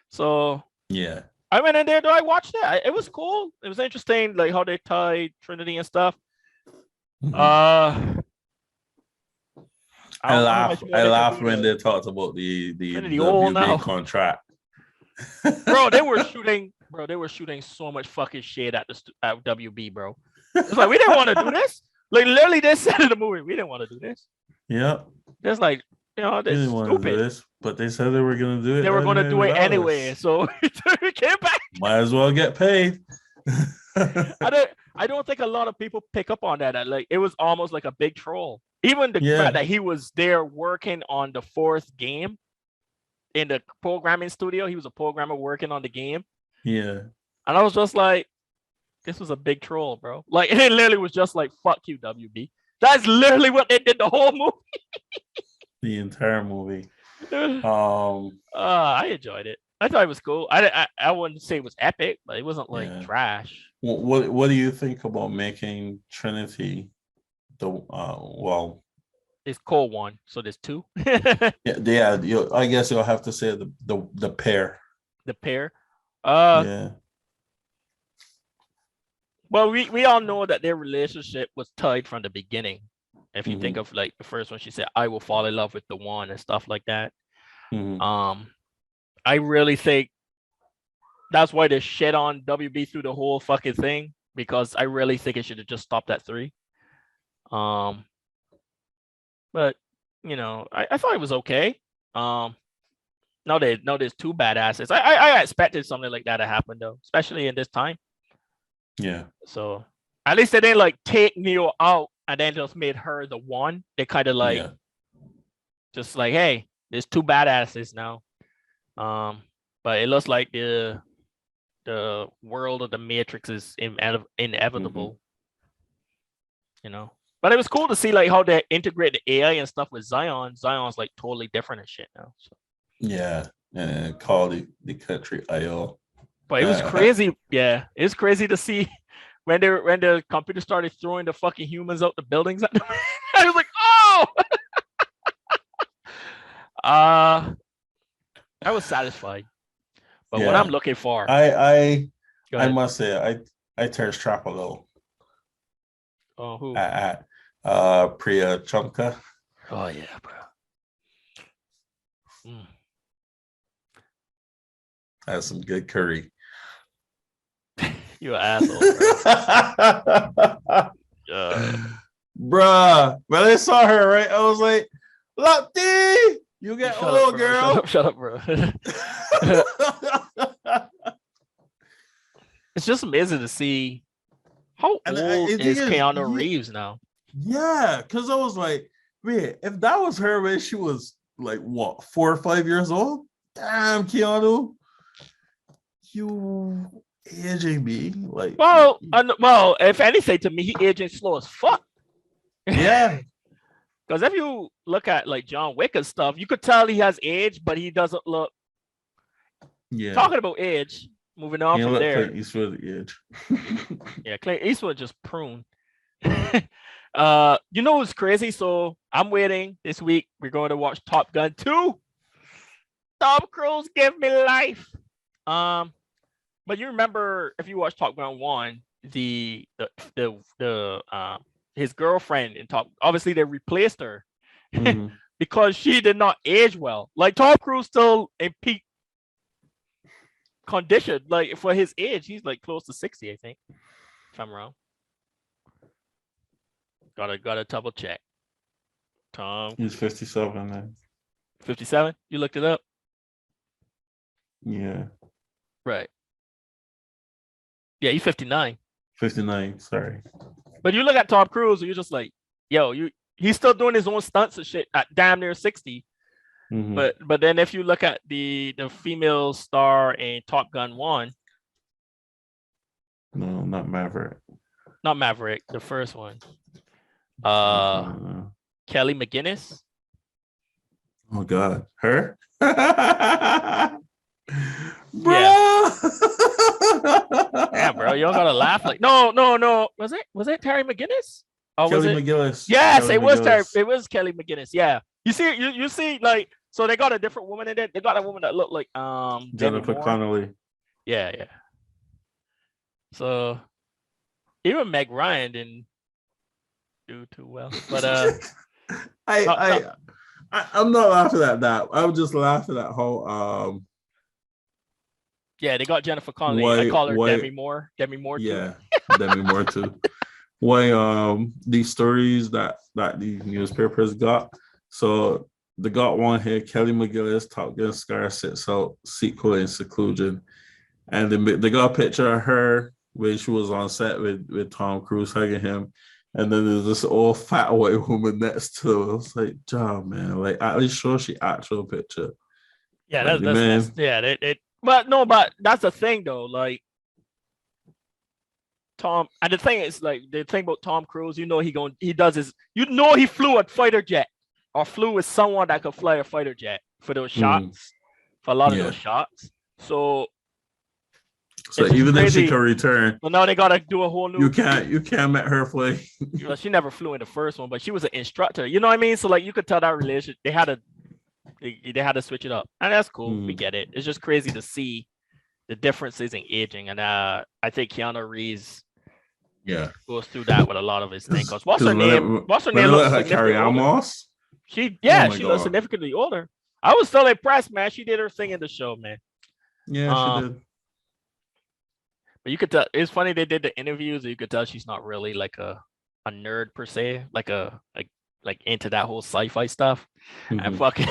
So yeah. I went in there, I watched it. It was cool. It was interesting, like how they tied Trinity and stuff. I don't know how much laugh. more I they can laughed do when to they talked about the Trinity old WB now. contract. Bro, they were shooting so much fucking shit at WB, bro. It's like, we didn't want to do this. Like literally they said in the movie, we didn't want to do this. Yeah. It's like, that's didn't want to do stupid. this, but they said they were gonna do it. They were gonna do it anyway. So we came back. Might as well get paid. I don't think a lot of people pick up on that. Like it was almost like a big troll. Even the fact that he was there working on the 4th game in the programming studio, he was a programmer working on the game. Yeah. And I was just like, this was a big troll, bro. Like it literally was just like, fuck you, WB. That's literally what they did the whole movie. The entire movie. I enjoyed it. I thought it was cool. I wouldn't say it was epic, but it wasn't like trash. What do you think about making Trinity the it's Cole 1, so there's 2. yeah. I guess you'll have to say the pair. The pair. Yeah. Well, we all know that their relationship was tied from the beginning. If you think of like the first one, she said, "I will fall in love with the one" and stuff like that. I really think that's why they shit on WB through the whole fucking thing, because I really think it should have just stopped at 3. But I thought it was okay. Now there's 2 badasses. I expected something like that to happen though, especially in this time. Yeah. So at least they didn't like take Neo out and then just made her the one. They kind of like just like, hey, there's 2 badasses now. But it looks like the world of the Matrix is inevitable. But it was cool to see like how they integrate the AI and stuff with Zion. Zion's like totally different and shit now. So. Yeah, and call the country IO. But it was crazy. Yeah, it's crazy to see when the computer started throwing the fucking humans out the buildings. I was like, oh. I was satisfied. But what I'm looking for, I must say, I thirst trap a little. Oh, who? At Priya Chunka. Oh yeah, bro. That's some good curry. You an asshole, bro. Bruh, when I saw her, right, I was like, Lottie, you get old, girl. Shut up, bro. It's just amazing to see how old is Keanu Reeves now. Yeah, because I was like, man, if that was her when she was like, what, 4 or 5 years old? Damn, Keanu, you aging me. Like, well, if anything, to me, he aging slow as fuck. Yeah. Because if you look at like John Wick and stuff, you could tell he has age, but he doesn't look. Yeah. Talking about age, moving on from there. Clint Eastwood age. Yeah, Clint Eastwood just pruned. What's crazy? So I'm waiting this week. We're going to watch Top Gun 2. Tom Cruise give me life. But you remember if you watch Top Gun 1, the his girlfriend in Top, obviously they replaced her because she did not age well. Like Tom Cruise still in peak condition, like for his age, he's like close to 60, I think. If I'm wrong. Gotta double check. Tom. He's 57 then. 57? You looked it up? Yeah. Right. Yeah, he's 59. 59, sorry. But you look at Tom Cruise, and you're just like, yo, he's still doing his own stunts and shit at damn near 60. But then if you look at the female star in Top Gun 1. No, not Maverick. Not Maverick, the first one. Kelly McGinnis. Oh God, her. Bro. Yeah, bro, you don't gotta laugh like no. Was it Terry McGinnis? Or Kelly was it? McGillis. Yes, Kelly it was Terry. McGillis. It was Kelly McGinnis. Yeah, you see, like, so they got a different woman in it. They got a woman that looked like Demi Jennifer Moore. Connelly. Yeah. So even Meg Ryan didn't do too well, but I'm not laughing at that. I'm just laughing at how yeah, they got Jennifer Connelly. I call her Demi Moore. Demi Moore too. Yeah, Demi Moore too. Why these stories that the newspapers got. So they got one here, Kelly McGillis, Top Gun Scar sits out sequel in seclusion. And they got a picture of her when she was on set with Tom Cruise hugging him. And then there's this old fat white woman next to her. I was like, "Job, man, like at least show she actual picture." Yeah, like, that's yeah, but that's the thing though, like Tom, and the thing is, like, the thing about Tom Cruise, he flew a fighter jet or flew with someone that could fly a fighter jet for those shots, for a lot of those shots. So even if she can return, well, now they gotta do a whole new. You can't let her play. She never flew in the first one, but she was an instructor. You know what I mean? So like you could tell that relationship they had to switch it up, and that's cool. We get it. It's just crazy to see the differences in aging, and I think Keanu Reeves goes through that with a lot of his things. Because what's her name? Looks significantly older. She looks significantly older. I was still impressed, man. She did her thing in the show, man. Yeah, she did. But you could tell it's funny they did the interviews. You could tell she's not really like a nerd per se, like into that whole sci-fi stuff. And fucking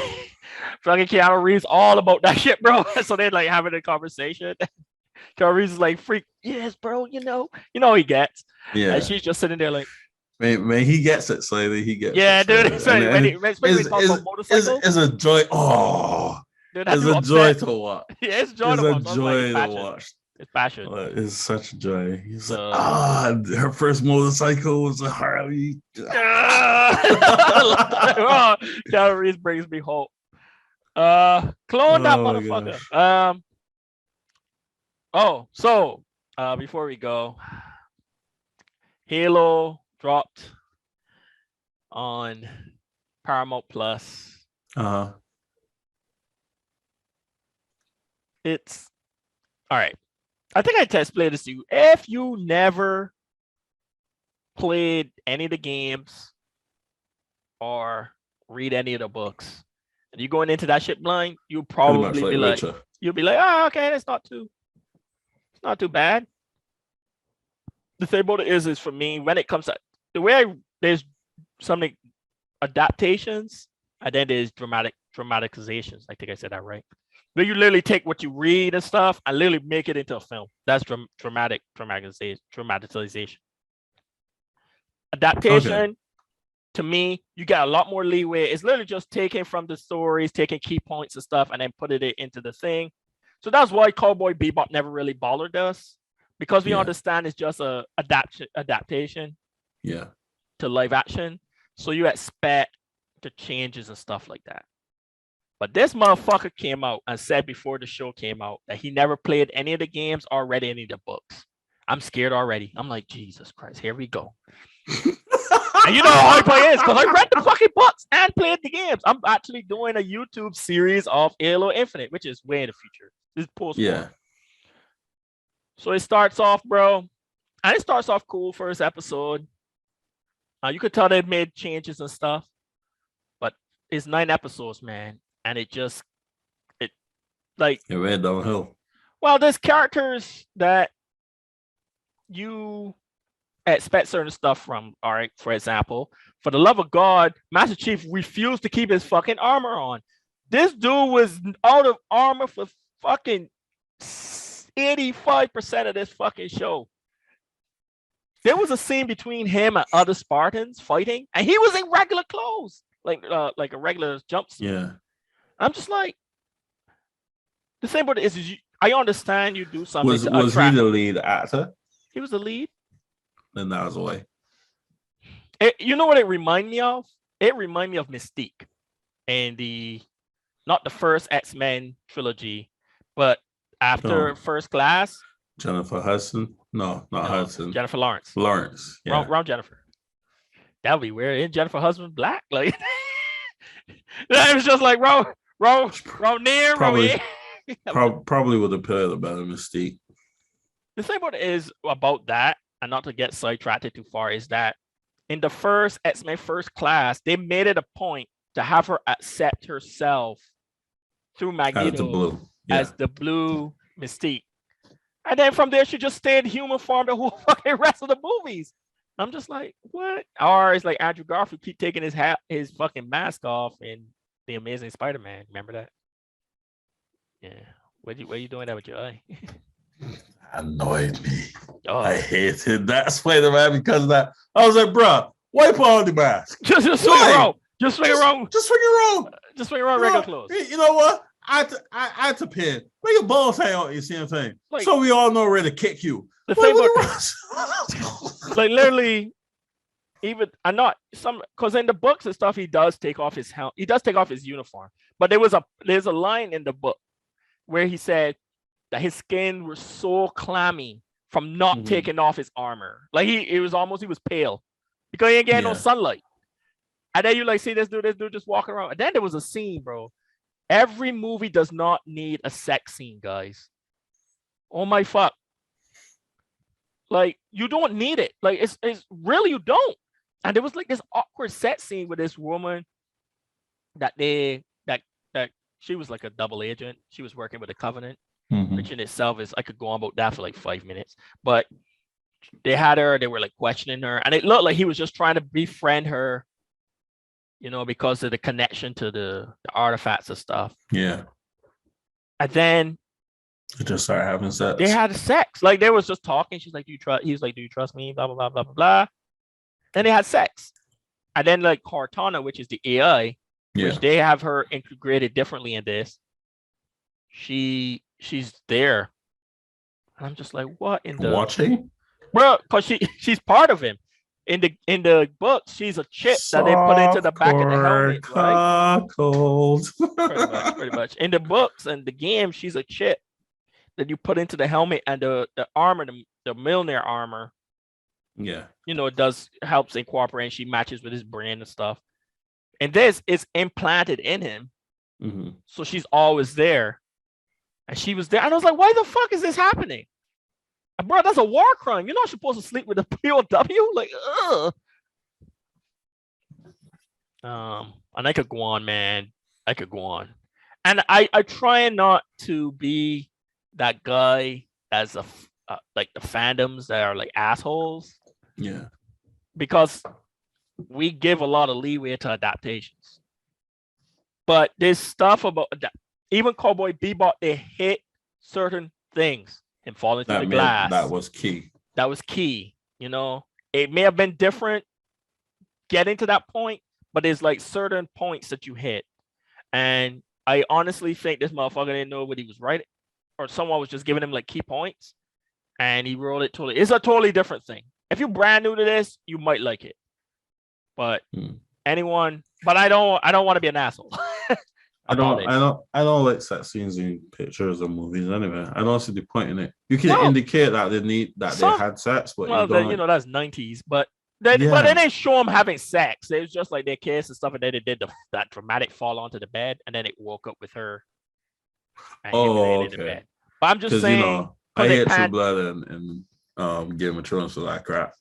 Keanu Reeves all about that shit, bro. So they're like having a conversation. Keanu Reeves is like, freak, yes, bro. You know he gets. Yeah. And she's just sitting there like, man, he gets it slightly. He gets it. Dude. It's a joy. Oh, dude, it's a joy to watch. Yeah, it's joy to watch. It's passion. It's such a joy. He's like, her first motorcycle was a Harley. Keanu Reeves brings me hope. Clone that motherfucker. So before we go, Halo dropped on Paramount Plus. It's all right. I think I test played this to you. If you never played any of the games or read any of the books, and you going into that shit blind, you'll probably be like, oh, okay, it's not too bad. The thing about it is for me, when it comes to the way there's something adaptations, and then there's dramatizations. I think I said that right. Where you literally take what you read and stuff and literally make it into a film. That's dramatization. Adaptation, to me, you get a lot more leeway. It's literally just taking from the stories, taking key points and stuff, and then putting it into the thing. So that's why Cowboy Bebop never really bothered us, because we understand it's just a adaptation to live action. So you expect the changes and stuff like that. But this motherfucker came out and said before the show came out that he never played any of the games or read any of the books. I'm scared already. I'm like, Jesus Christ, here we go. And you know how hype I is, because I read the fucking books and played the games. I'm actually doing a YouTube series of Halo Infinite, which is way in the future. This is post-war. Yeah. So it starts off, bro. And it starts off cool, first episode. You could tell they made changes and stuff. But it's 9 episodes, man. And it went downhill. Well, there's characters that you expect certain stuff from. All right, for example, for the love of God, Master Chief refused to keep his fucking armor on. This dude was out of armor for fucking 85% of this fucking show. There was a scene between him and other Spartans fighting, and he was in regular clothes, like a regular jumpsuit. Yeah. I'm just like, the same about it is I understand you do something. Was he the lead actor? He was the lead. Then that was away. You know what it reminded me of? It reminded me of Mystique and the not the first X-Men trilogy, but after First Class. Jennifer Hudson? No, not Hudson. Jennifer Lawrence. Lawrence. Yeah. Wrong Jennifer. That would be weird. Isn't Jennifer Hudson black? Like, it was just like, wrong near, probably would have played a better Mystique. The thing about that, and not to get sidetracked too far, is that in the first X-Men First Class, they made it a point to have her accept herself through Magneto as the blue Mystique. And then from there, she just stayed in human form the whole fucking rest of the movies. I'm just like, what? Or it's like Andrew Garfield keep taking his fucking mask off in The Amazing Spider-Man. Remember that? Yeah. What are you doing that with your eye? Annoyed me. Oh. I hated that Spider-Man because of that. I was like, bro, wipe on the mask. Just swing it around. Just swing it around. Just swing it around. Just swing around regular clothes. You know what? I had to pin. Where your balls hang out, you see what I'm saying? Like, so we all know where to kick you. The thing about, like literally, even I'm not some because in the books and stuff, he does take off his helmet. He does take off his uniform. But there's a line in the book where he said that his skin was so clammy from not taking off his armor. Like he was pale because he ain't getting no sunlight. And then you like see this dude just walking around. And then there was a scene, bro. Every movie does not need a sex scene, guys. Oh my fuck. Like you don't need it. Like it's really you don't. And there was like this awkward set scene with this woman that she was like a double agent. She was working with the Covenant, which in itself is I could go on about that for like 5 minutes. But they were like questioning her, and it looked like he was just trying to befriend her. You know, because of the connection to the artifacts and stuff. Yeah. And then they just started having sex. They had sex. Like they was just talking. She's like, he was like, do you trust me? Blah, blah, blah, blah, blah, blah. Then they had sex. And then like Cortana, which is the AI, which they have her integrated differently in this. She's there. And I'm just like, what in the watching? Bro, because she's part of him. In the book, she's a chip that they put into the back of the helmet, right? Pretty much. In the books and the game, she's a chip that you put into the helmet and the armor, the Mjolnir armor. Yeah. You know, it helps incorporate. She matches with his brain and stuff. And this is implanted in him. So she's always there. And she was there. And I was like, why the fuck is this happening? Bro, that's a war crime. You're not supposed to sleep with a POW. Like, ugh. And I could go on, man. I could go on. And I try not to be that guy as like the fandoms that are like assholes. Yeah. Because we give a lot of leeway to adaptations. But there's stuff about that. Even Cowboy Bebop, they hit certain things. Him falling through the glass. That was key. That was key. You know, it may have been different getting to that point, but there's like certain points that you hit. And I honestly think this motherfucker didn't know what he was writing, or someone was just giving him like key points, and he wrote it totally. It's a totally different thing. If you're brand new to this, you might like it. But anyone, but I don't want to be an asshole. I don't like sex scenes in pictures or movies anyway. I don't see the point in it. You can indicate that they had sex, but you know that's 90s. But they didn't show them having sex. It was just like their kiss and stuff, and then they did that dramatic fall onto the bed, and then it woke up with her. Okay. In the bed. But I'm just saying, you know, I hate True Blood and Game of Thrones for that crap.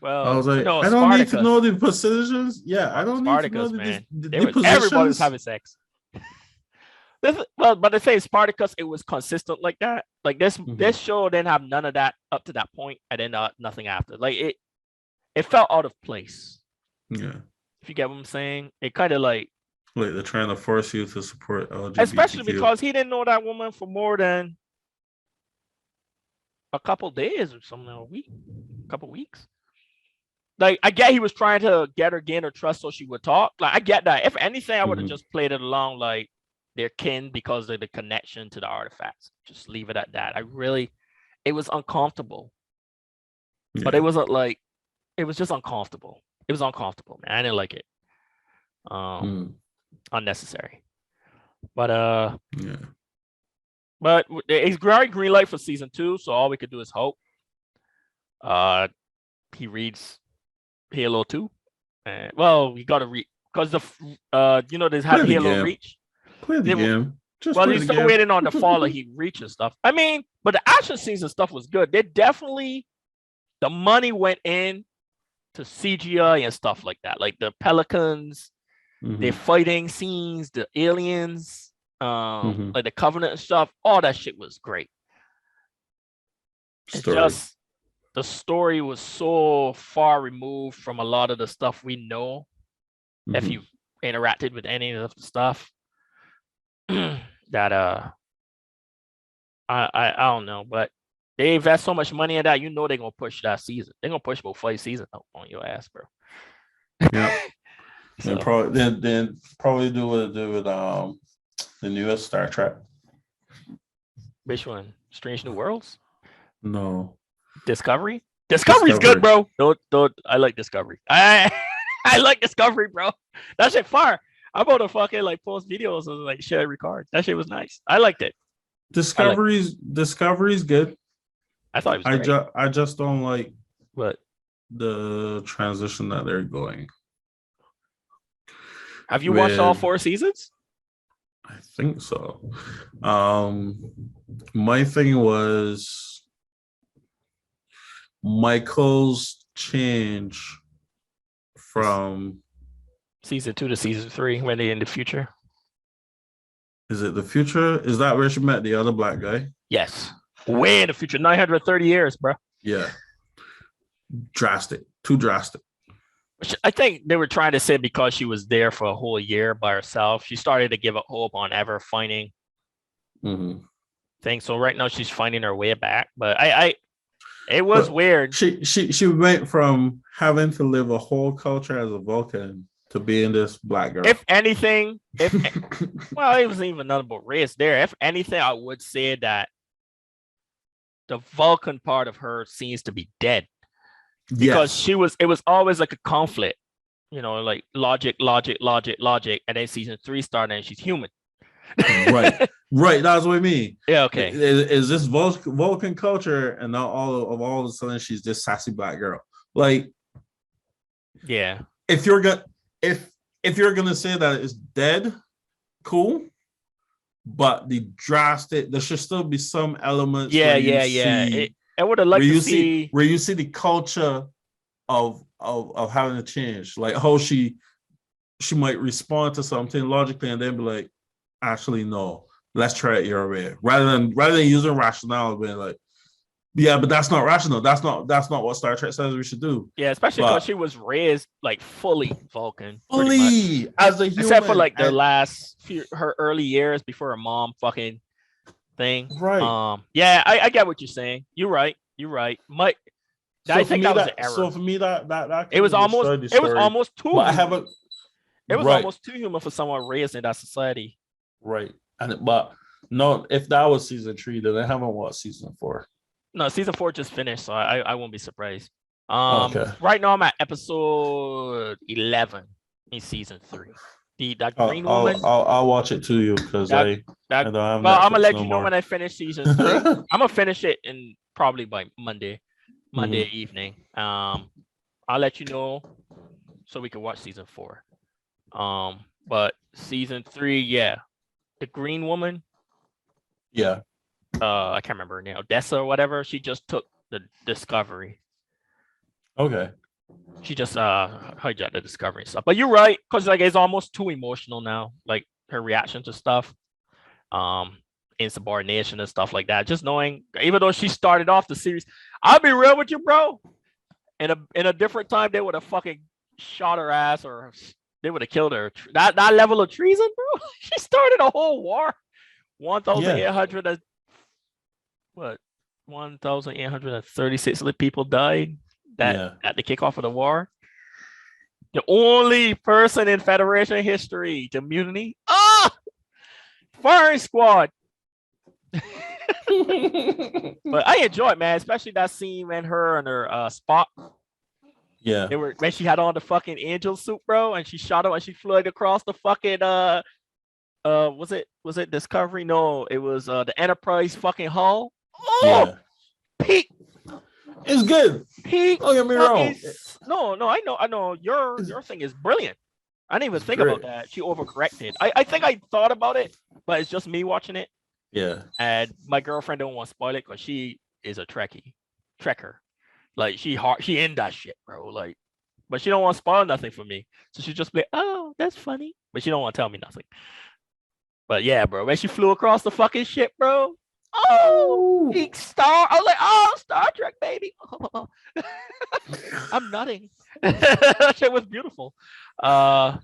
Well, I was like, I don't need to know the positions. Yeah, I don't need to know the positions. Everybody was having sex. But the thing is, Spartacus, it was consistent like that. Like this show didn't have none of that up to that point, and then nothing after. Like it felt out of place. Yeah, if you get what I'm saying, it kind of like they're trying to force you to support LGBTQ. Especially because he didn't know that woman for more than a couple days or something, a couple weeks. Like I get he was trying to gain her trust so she would talk. Like I get that. If anything, I would have just played it along like they're kin because of the connection to the artifacts. Just leave it at that. It was uncomfortable. Yeah. But it wasn't like, it was just uncomfortable. It was uncomfortable, man. I didn't like it. Unnecessary. But yeah. But it's green light for season 2, so all we could do is hope. He reads Halo 2. And well, we gotta read because they had Halo Reach. Play the game. He's still waiting on the fall of Heat Reach and stuff. I mean, but the action scenes and stuff was good. They definitely the money went in to CGI and stuff like that, like the pelicans, the fighting scenes, the aliens. Like the Covenant and stuff, all that shit was great. It's just the story was so far removed from a lot of the stuff we know. If you interacted with any of the stuff, that I don't know, but they invest so much money in that, they're gonna push that season. They're gonna push about 5 seasons on your ass, bro. Yeah. So. And probably do with the newest Star Trek. Which one? Strange New Worlds? No. Discovery? Discovery's good, bro. Don't I like Discovery. I like Discovery, bro. That shit fire. I'm about to fucking like post videos and like share records. That shit was nice. I liked it. Discovery's good. I thought it was great. I just don't like what the transition that they're going. Have you watched all 4 seasons? I think so. My thing was Michael's change from season 2 to season 3 when they in the future. Is it the future? Is that where she met the other black guy? Yes. Way in the future, 930 years, bro. Yeah. Drastic. Too drastic. I think they were trying to say because she was there for a whole year by herself, she started to give up hope on ever finding things. So right now she's finding her way back. But it was weird. She went from having to live a whole culture as a Vulcan to being this black girl. If anything, well, it wasn't even none about race there. If anything, I would say that the Vulcan part of her seems to be dead. Because it was always like a conflict, like logic, and then season 3 started and she's human. Right. That's what I mean. Yeah. Okay. Is this Vulcan culture, and now all of a sudden she's this sassy black girl? Like, yeah. If you're gonna say that it's dead, cool. But there should still be some elements. Yeah. I would have liked to see where you see the culture of having to change, like how she might respond to something logically and then be like, actually no, let's try it your way, rather than using rationale, being like, yeah, but that's not rational. That's not what Star Trek says we should do. Yeah, especially because she was raised like fully Vulcan, fully as a human, except for like the last her early years before her mom fucking thing. Right. Yeah, I get what you're saying. You're right. I think that was an error. So for me, that it was almost too. It was almost too human for someone raised in that society. Right. But no, if that was season 3, then I haven't watched season 4. No, season 4 just finished, so I won't be surprised. Okay. Right now I'm at episode 11 in season 3. That green woman. I'll watch it to you because I don't have. Well, I'm gonna let you know when I finish season 3. I'm gonna finish it in probably by Monday evening. I'll let you know so we can watch season 4. But season 3, yeah, the green woman. Yeah. I can't remember her name, Odessa or whatever. She just took the Discovery. Okay. She just hijacked the Discovery and stuff. But you're right, because like it's almost too emotional now. Like her reaction to stuff, insubordination and stuff like that. Just knowing, even though she started off the series, I'll be real with you, bro. In a different time, they would have fucking shot her ass or they would have killed her. That level of treason, bro. She started a whole war. 1,800 1,836 people died at the kickoff of the war. The only person in Federation history to mutiny. Firing squad. But I enjoy it, man, especially that scene when her and her Spock. Yeah. When she had on the fucking angel suit, bro, and she shot him and she flew across the fucking was it Discovery? No, it was the Enterprise fucking hull. Oh, Yeah, peak. it's good. Peak. Don't get me wrong. No, I know. Your thing is brilliant. I didn't even think great. about that. She overcorrected. I think I thought about it, but it's just me watching it. Yeah. And my girlfriend don't want to spoil it because she is a trekker. Like she in that shit, bro. Like, but she don't want to spoil nothing for me. So she just be, oh, that's funny. But she don't want to tell me nothing. But yeah, bro, when she flew across the fucking ship, bro. Oh, peak star. I was like, oh, Star Trek, baby. I'm nutting. That shit was beautiful. Yeah.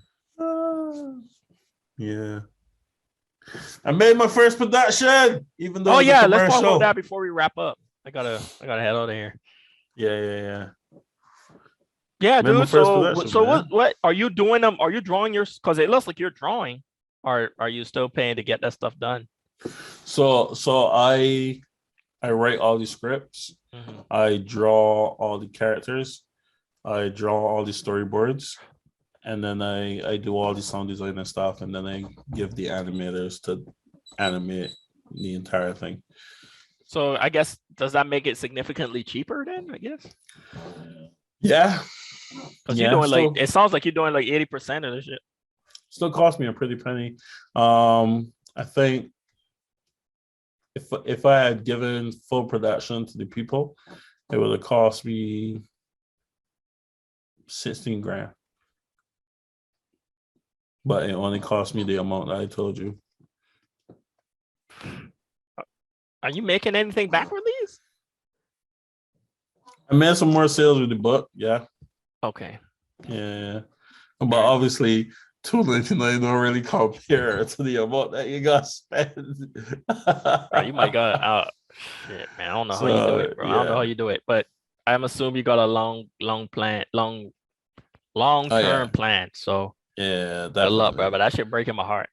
I made my first production, even though yeah, let's talk about that before we wrap up. I gotta head out of here. Yeah. Yeah, dude. So what are you doing? Are you drawing yours? Because it looks like you're drawing. Or are you still paying to get that stuff done? So I write all these scripts. Mm-hmm. I draw all the characters. I draw all the storyboards, and then I do all the sound design and stuff, and then I give the animators to animate the entire thing. So I guess, does that make it significantly cheaper then, I guess? Yeah. Because you're doing it sounds like you're doing like 80% of the shit. Still cost me a pretty penny. I think if I had given full production to the people, it would have cost me 16 grand. But it only cost me the amount that I told you. Are you making anything back with these? I made some more sales with the book, yeah. Okay. Yeah. But obviously, $2.99 don't really compare to the amount that you got spent. Bro, you might got out. Shit, man. I don't know how you do it, bro. Yeah. I don't know how you do it, but I'm assuming you got a long term plan. So yeah, good luck, bro. But that shit breaking my heart.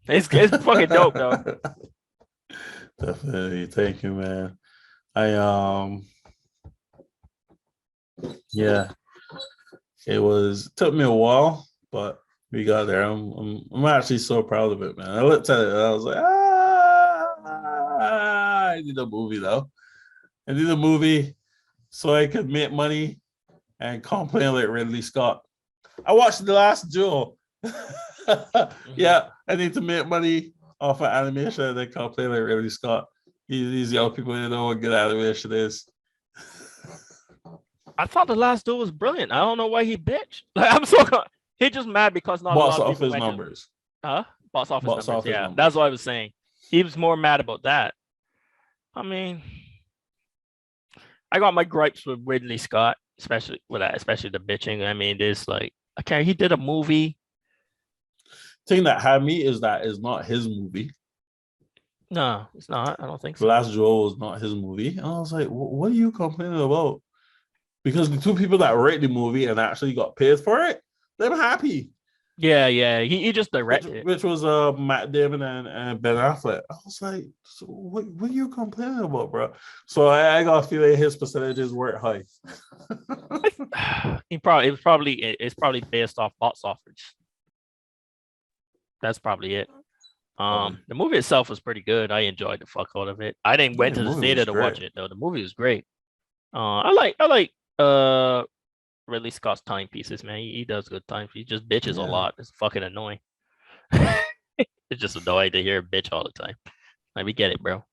It's fucking dope though. Definitely. Thank you, man. Yeah. It took me a while, but we got there. I'm actually so proud of it, man. I looked at it and I was like, I need a movie though. I need a movie so I could make money and complain like Ridley Scott. I watched The Last Duel. Yeah, I need to make money off of animation and then complain like Ridley Scott. These young people, they know what good animation is. I thought The Last Duel was brilliant. I don't know why he bitched. Like, I'm so he just mad because not box a lot of people numbers. Box office numbers. Yeah, that's what I was saying. He was more mad about that. I mean, I got my gripes with Ridley Scott, especially the bitching. I mean, there's like, okay, he did a movie. Thing that had me is that it's not his movie. No, it's not. I don't think so. The Last Duel was not his movie. And I was like, what are you complaining about? Because the two people that wrote the movie and actually got paid for it, they're happy. Yeah. He just directed which was Matt Damon and Ben Affleck. I was like, so what are you complaining about, bro? So I got a feeling his percentages weren't high. It's probably based off box office. That's probably it. The movie itself was pretty good. I enjoyed the fuck out of it. I didn't went to the theater to watch it though. The movie was great. I like Ridley Scott's timepieces, man. He does good time. He just bitches a lot. It's fucking annoying. It's just annoying to hear him bitch all the time. Like, we get it, bro.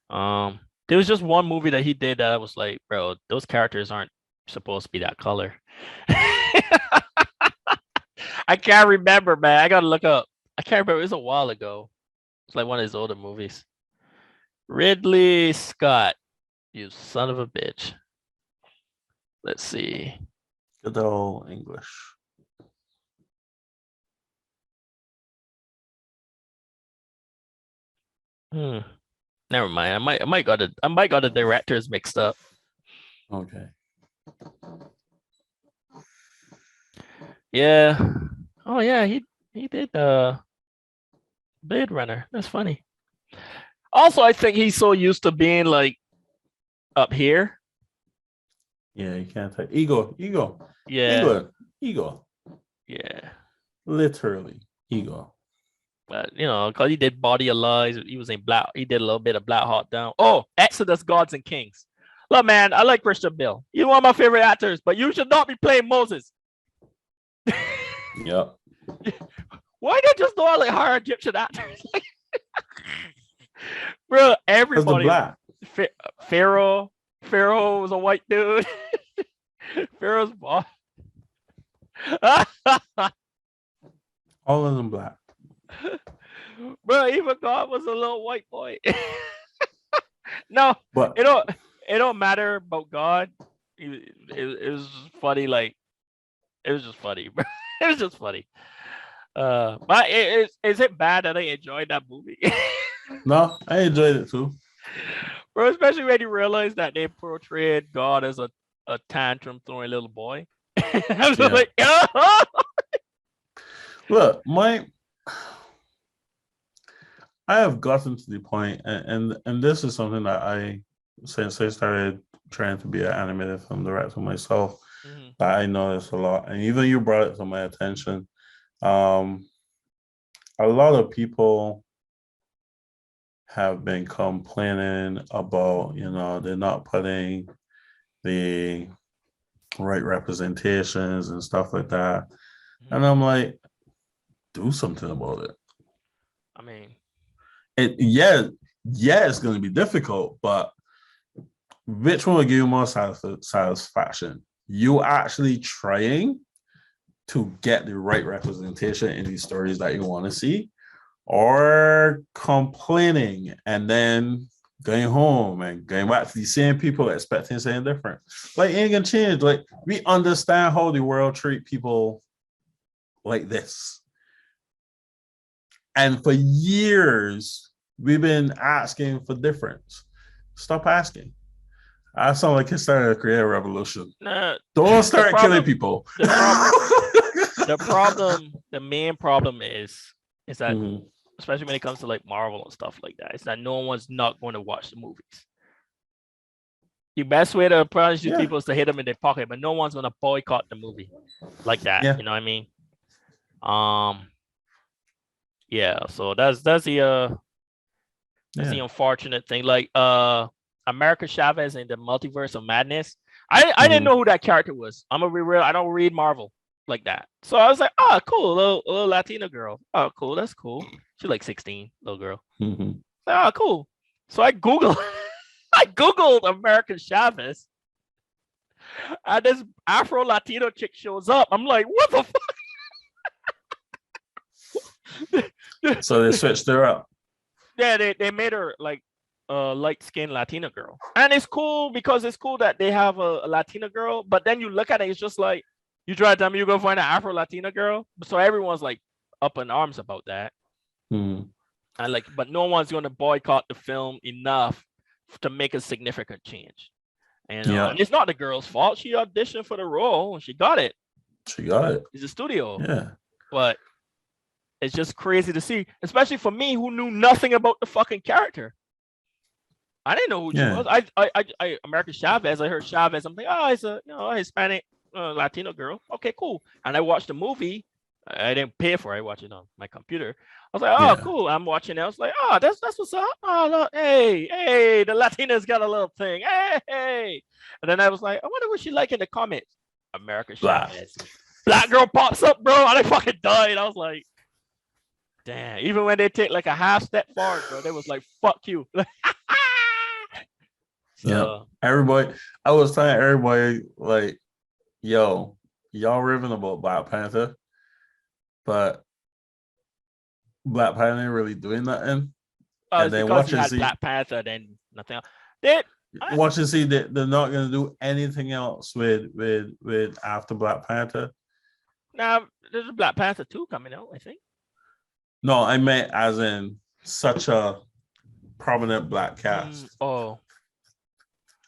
There was just one movie that he did that I was like, bro, those characters aren't supposed to be that color. I can't remember, man. I gotta look up. I can't remember. It was a while ago. It's like one of his older movies. Ridley Scott, you son of a bitch. Let's see. Good old English. Never mind. I might got the directors mixed up. Okay. Yeah. Oh yeah, he did Blade Runner. That's funny. Also, I think he's so used to being like up here. Yeah, you can't take ego. Yeah. Ego. Yeah. Literally ego. But because he did Body of Lies, he was in Black. He did a little bit of Black Hawk Down. Oh, Exodus, Gods and Kings. Look, man, I like Christian Bale. He's one of my favorite actors, but you should not be playing Moses. Yep. Why they just not like hire Egyptian actors? Bro, everybody. Black. Pharaoh was a white dude. Pharaoh's boss. All of them black. Bro, even God was a little white boy. No, but it don't matter about God. It was funny, like it was just funny, bro. It was just funny. But is it bad that I enjoyed that movie? No, I enjoyed it too. Bro, especially when you realize that they portrayed God as a tantrum throwing little boy. I was like, oh! Look, I have gotten to the point, and this is something that since I started trying to be an animated film director myself, that I notice a lot. And even you brought it to my attention. A lot of people have been complaining about, they're not putting the right representations and stuff like that. And I'm like, do something about it. I mean, it's going to be difficult, but which one will give you more satisfaction? You actually trying to get the right representation in these stories that you want to see, or complaining and then going home and going back to the same people expecting something different? Like, it ain't gonna change. Like, we understand how the world treat people like this. And for years, we've been asking for difference. Stop asking. I sound like it's starting to create a revolution. Don't start killing people. The main problem is that, especially when it comes to like Marvel and stuff like that, is that no one's not going to watch the movies. The best way to punish these people is to hit them in their pocket, but no one's going to boycott the movie like that. Yeah. You know what I mean? So that's the unfortunate thing. Like America Chavez in the Multiverse of Madness. I didn't know who that character was. I'm gonna be real. I don't read Marvel like that. So I was like, oh, cool, little Latina girl. Oh, cool, that's cool. She's like 16, little girl. Like, oh, cool. So I Googled American Chavez, and this Afro Latino chick shows up. I'm like, what the fuck? So they switched her up. Yeah, they made her like a light-skinned Latina girl, and it's cool because it's cool that they have a Latina girl. But then you look at it, it's just like, you try to tell me you're gonna find an Afro Latina girl. So everyone's like up in arms about that. And like, but no one's gonna boycott the film enough to make a significant change. And it's not the girl's fault. She auditioned for the role and she got it. It's a studio. Yeah. But it's just crazy to see, especially for me who knew nothing about the fucking character. I didn't know who she was. I American Chavez. I heard Chavez. I'm like, oh, it's a Hispanic Latino girl. Okay, cool. And I watched the movie. I didn't pay for it. I watched it on my computer. I was like, oh, cool. I'm watching it. I was like, oh, that's what's up. Oh, look, hey, the Latinas got a little thing. Hey. And then I was like, I wonder what she like in the comments. American Chavez. Black girl pops up, bro, and I fucking died. I was like, damn. Even when they take like a half step forward, bro, they was like, fuck you. Everybody, I was telling everybody, like, yo, y'all raving about Black Panther, but Black Panther ain't really doing nothing. And then watch and see Black Panther, then nothing else. Watch and see that they're not gonna do anything else with after Black Panther. Now there's a Black Panther 2 coming out, I think. No, I meant as in such a prominent black cast.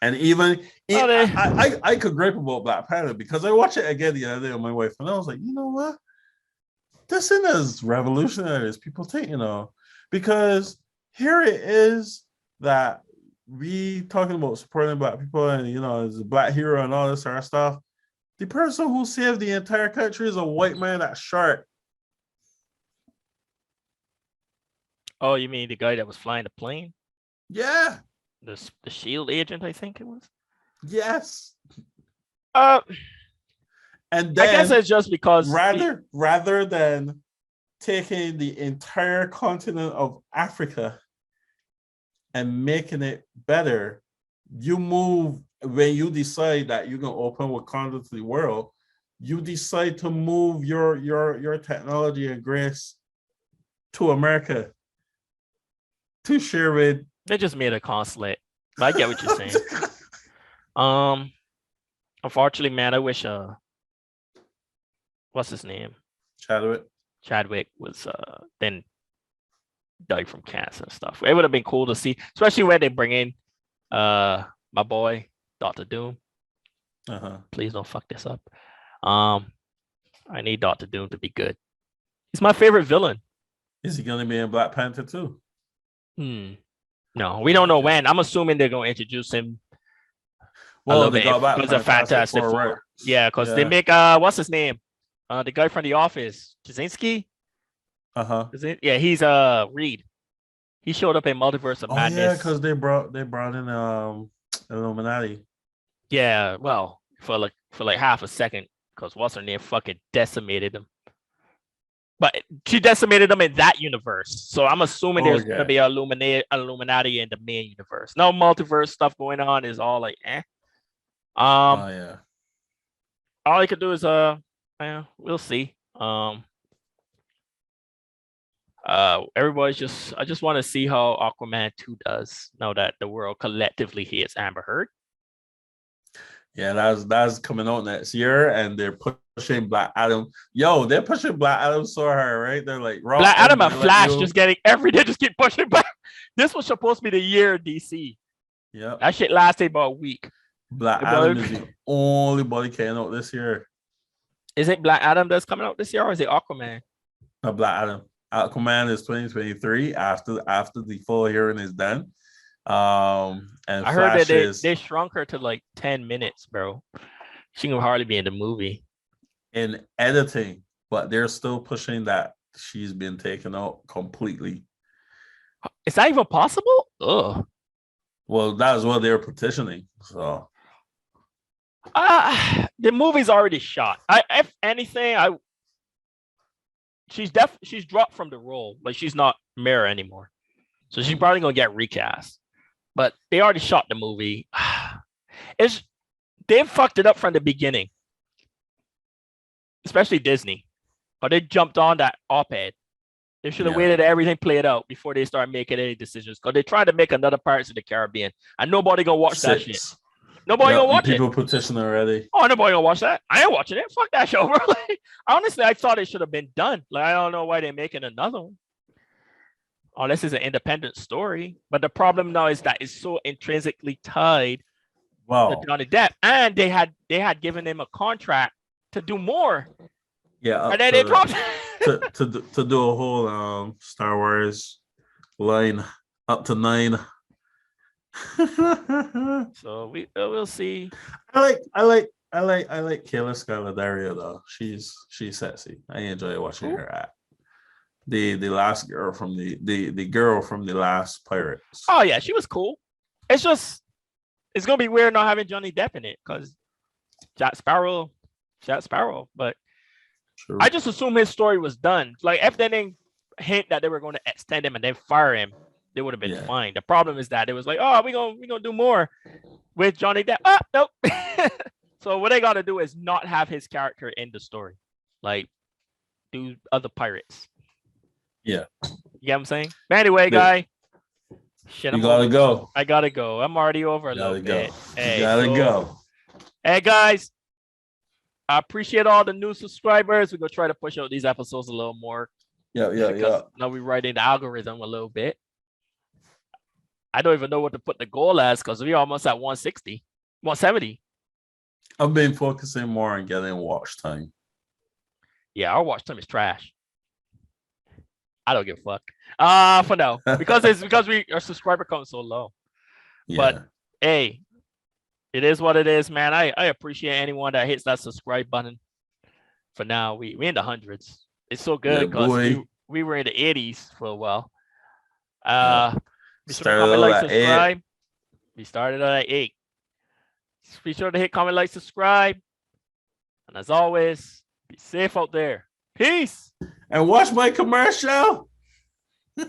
And even I could gripe about Black Panther because I watched it again the other day with my wife, and I was like, you know what? This isn't as revolutionary as people think, because here it is that we talking about supporting Black people and as a Black hero and all this sort of stuff. The person who saved the entire country is a white man that's sharp. Oh, you mean the guy that was flying the plane? Yeah. The Shield agent, I think it was. Yes. And then I guess it's just because rather than taking the entire continent of Africa and making it better, you move when you decide that you're gonna open Wakanda to the world. You decide to move your technology and grace to America to share with. They just made a consulate. But I get what you're saying. Unfortunately, man, I wish what's his name? Chadwick was then died from cancer and stuff. It would have been cool to see, especially when they bring in my boy Dr. Doom. Please don't fuck this up. I need Dr. Doom to be good. He's my favorite villain. Is he gonna be in Black Panther too? No, we don't know when. I'm assuming they're gonna introduce him. Well, they got back because of Fantastic Four. Right? Yeah, because they make what's his name? The guy from The Office, Jasinski. Yeah, he's Reed. He showed up in Multiverse of Madness. Yeah, because they brought in Illuminati. Yeah, well, for like half a second, because what's her name fucking decimated them. But she decimated them in that universe. So I'm assuming there's gonna be Illuminati in the main universe. No multiverse stuff going on is all like all I could do is we'll see. Everybody's I just want to see how Aquaman 2 does now that the world collectively hates Amber Heard. Yeah, that's coming out next year, and they're pushing Black Adam. Yo, they're pushing Black Adam so hard, right? They're like Black Adam and Flash just getting every day, just keep pushing back. This was supposed to be the year DC. Yeah, that shit lasted about a week. Black Adam is the only body coming out this year. Is it Black Adam that's coming out this year, or is it Aquaman? Black Adam. Aquaman is 2023 after the full hearing is done. And I heard that they shrunk her to like 10 minutes, bro. She can hardly be in the movie. In editing, but they're still pushing that she's been taken out completely. Is that even possible? Ugh. Well, that's what they're petitioning. So the movie's already shot. If anything, she's dropped from the role. Like, she's not Mera anymore. So she's probably gonna get recast. But they already shot the movie. They fucked it up from the beginning. Especially Disney. But they jumped on that op-ed. They should have waited everything played out before they start making any decisions. Because they tried to make another Pirates of the Caribbean. And nobody gonna watch that shit. Nobody gonna watch people petition already. Oh, nobody gonna watch that. I ain't watching it. Fuck that show, bro. Like, honestly, I thought it should have been done. Like, I don't know why they're making another one. Unless it's an independent story. But the problem now is that it's so intrinsically tied to Johnny Depp. And they had given him a contract to do more. Yeah. And then they dropped to do a whole Star Wars line up to 9. So we'll see. I like Kayla Scaladario though. She's sexy. I enjoy watching her act. The last girl from the girl from the last Pirates. Oh yeah, she was cool. It's gonna be weird not having Johnny Depp in it because Jack Sparrow. But true. I just assume his story was done. Like, if they didn't hint that they were going to extend him and then fire him, they would have been fine. The problem is that it was like, oh, we gonna do more with Johnny Depp. Nope. So what they gotta do is not have his character in the story. Like, do other pirates. Yeah. You get what I'm saying? But anyway, guy. Shit, you gotta go. I gotta go. I'm already over a little bit. Hey, you gotta go. Hey, guys. I appreciate all the new subscribers. We're gonna try to push out these episodes a little more. Yeah. Now we're writing the algorithm a little bit. I don't even know what to put the goal as because we're almost at 160, 170. I've been focusing more on getting watch time. Yeah, our watch time is trash. I don't give a fuck. For now, because our subscriber count is so low. Yeah. But hey, it is what it is, man. I appreciate anyone that hits that subscribe button. For now, we in the hundreds. It's so good because we were in the 80s for a while. Be sure to comment, like, subscribe. We started at 8. Be sure to hit comment, like, subscribe. And as always, be safe out there. Peace. And watch my commercial. We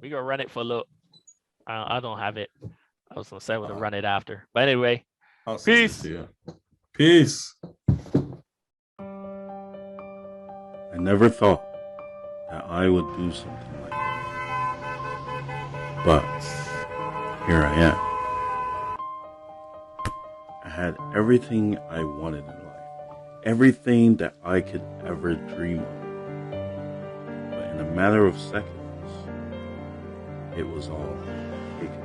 gonna run it for a little. I don't have it. I was gonna say we'll run it after. But anyway, peace. Peace. I never thought that I would do something like that. But here I am. I had everything I wanted in life. Everything that I could ever dream of. But in a matter of seconds, it was all taken.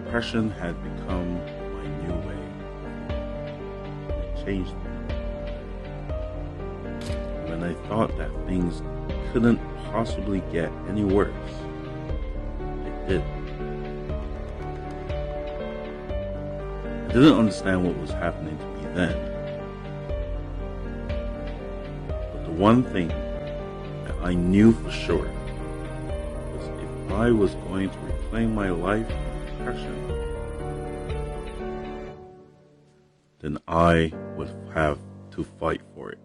Depression had become my new way. It changed me. When I thought that things couldn't possibly get any worse, it did. I didn't understand what was happening to me then. But the one thing that I knew for sure was if I was going to reclaim my life from depression, then I would have to fight for it.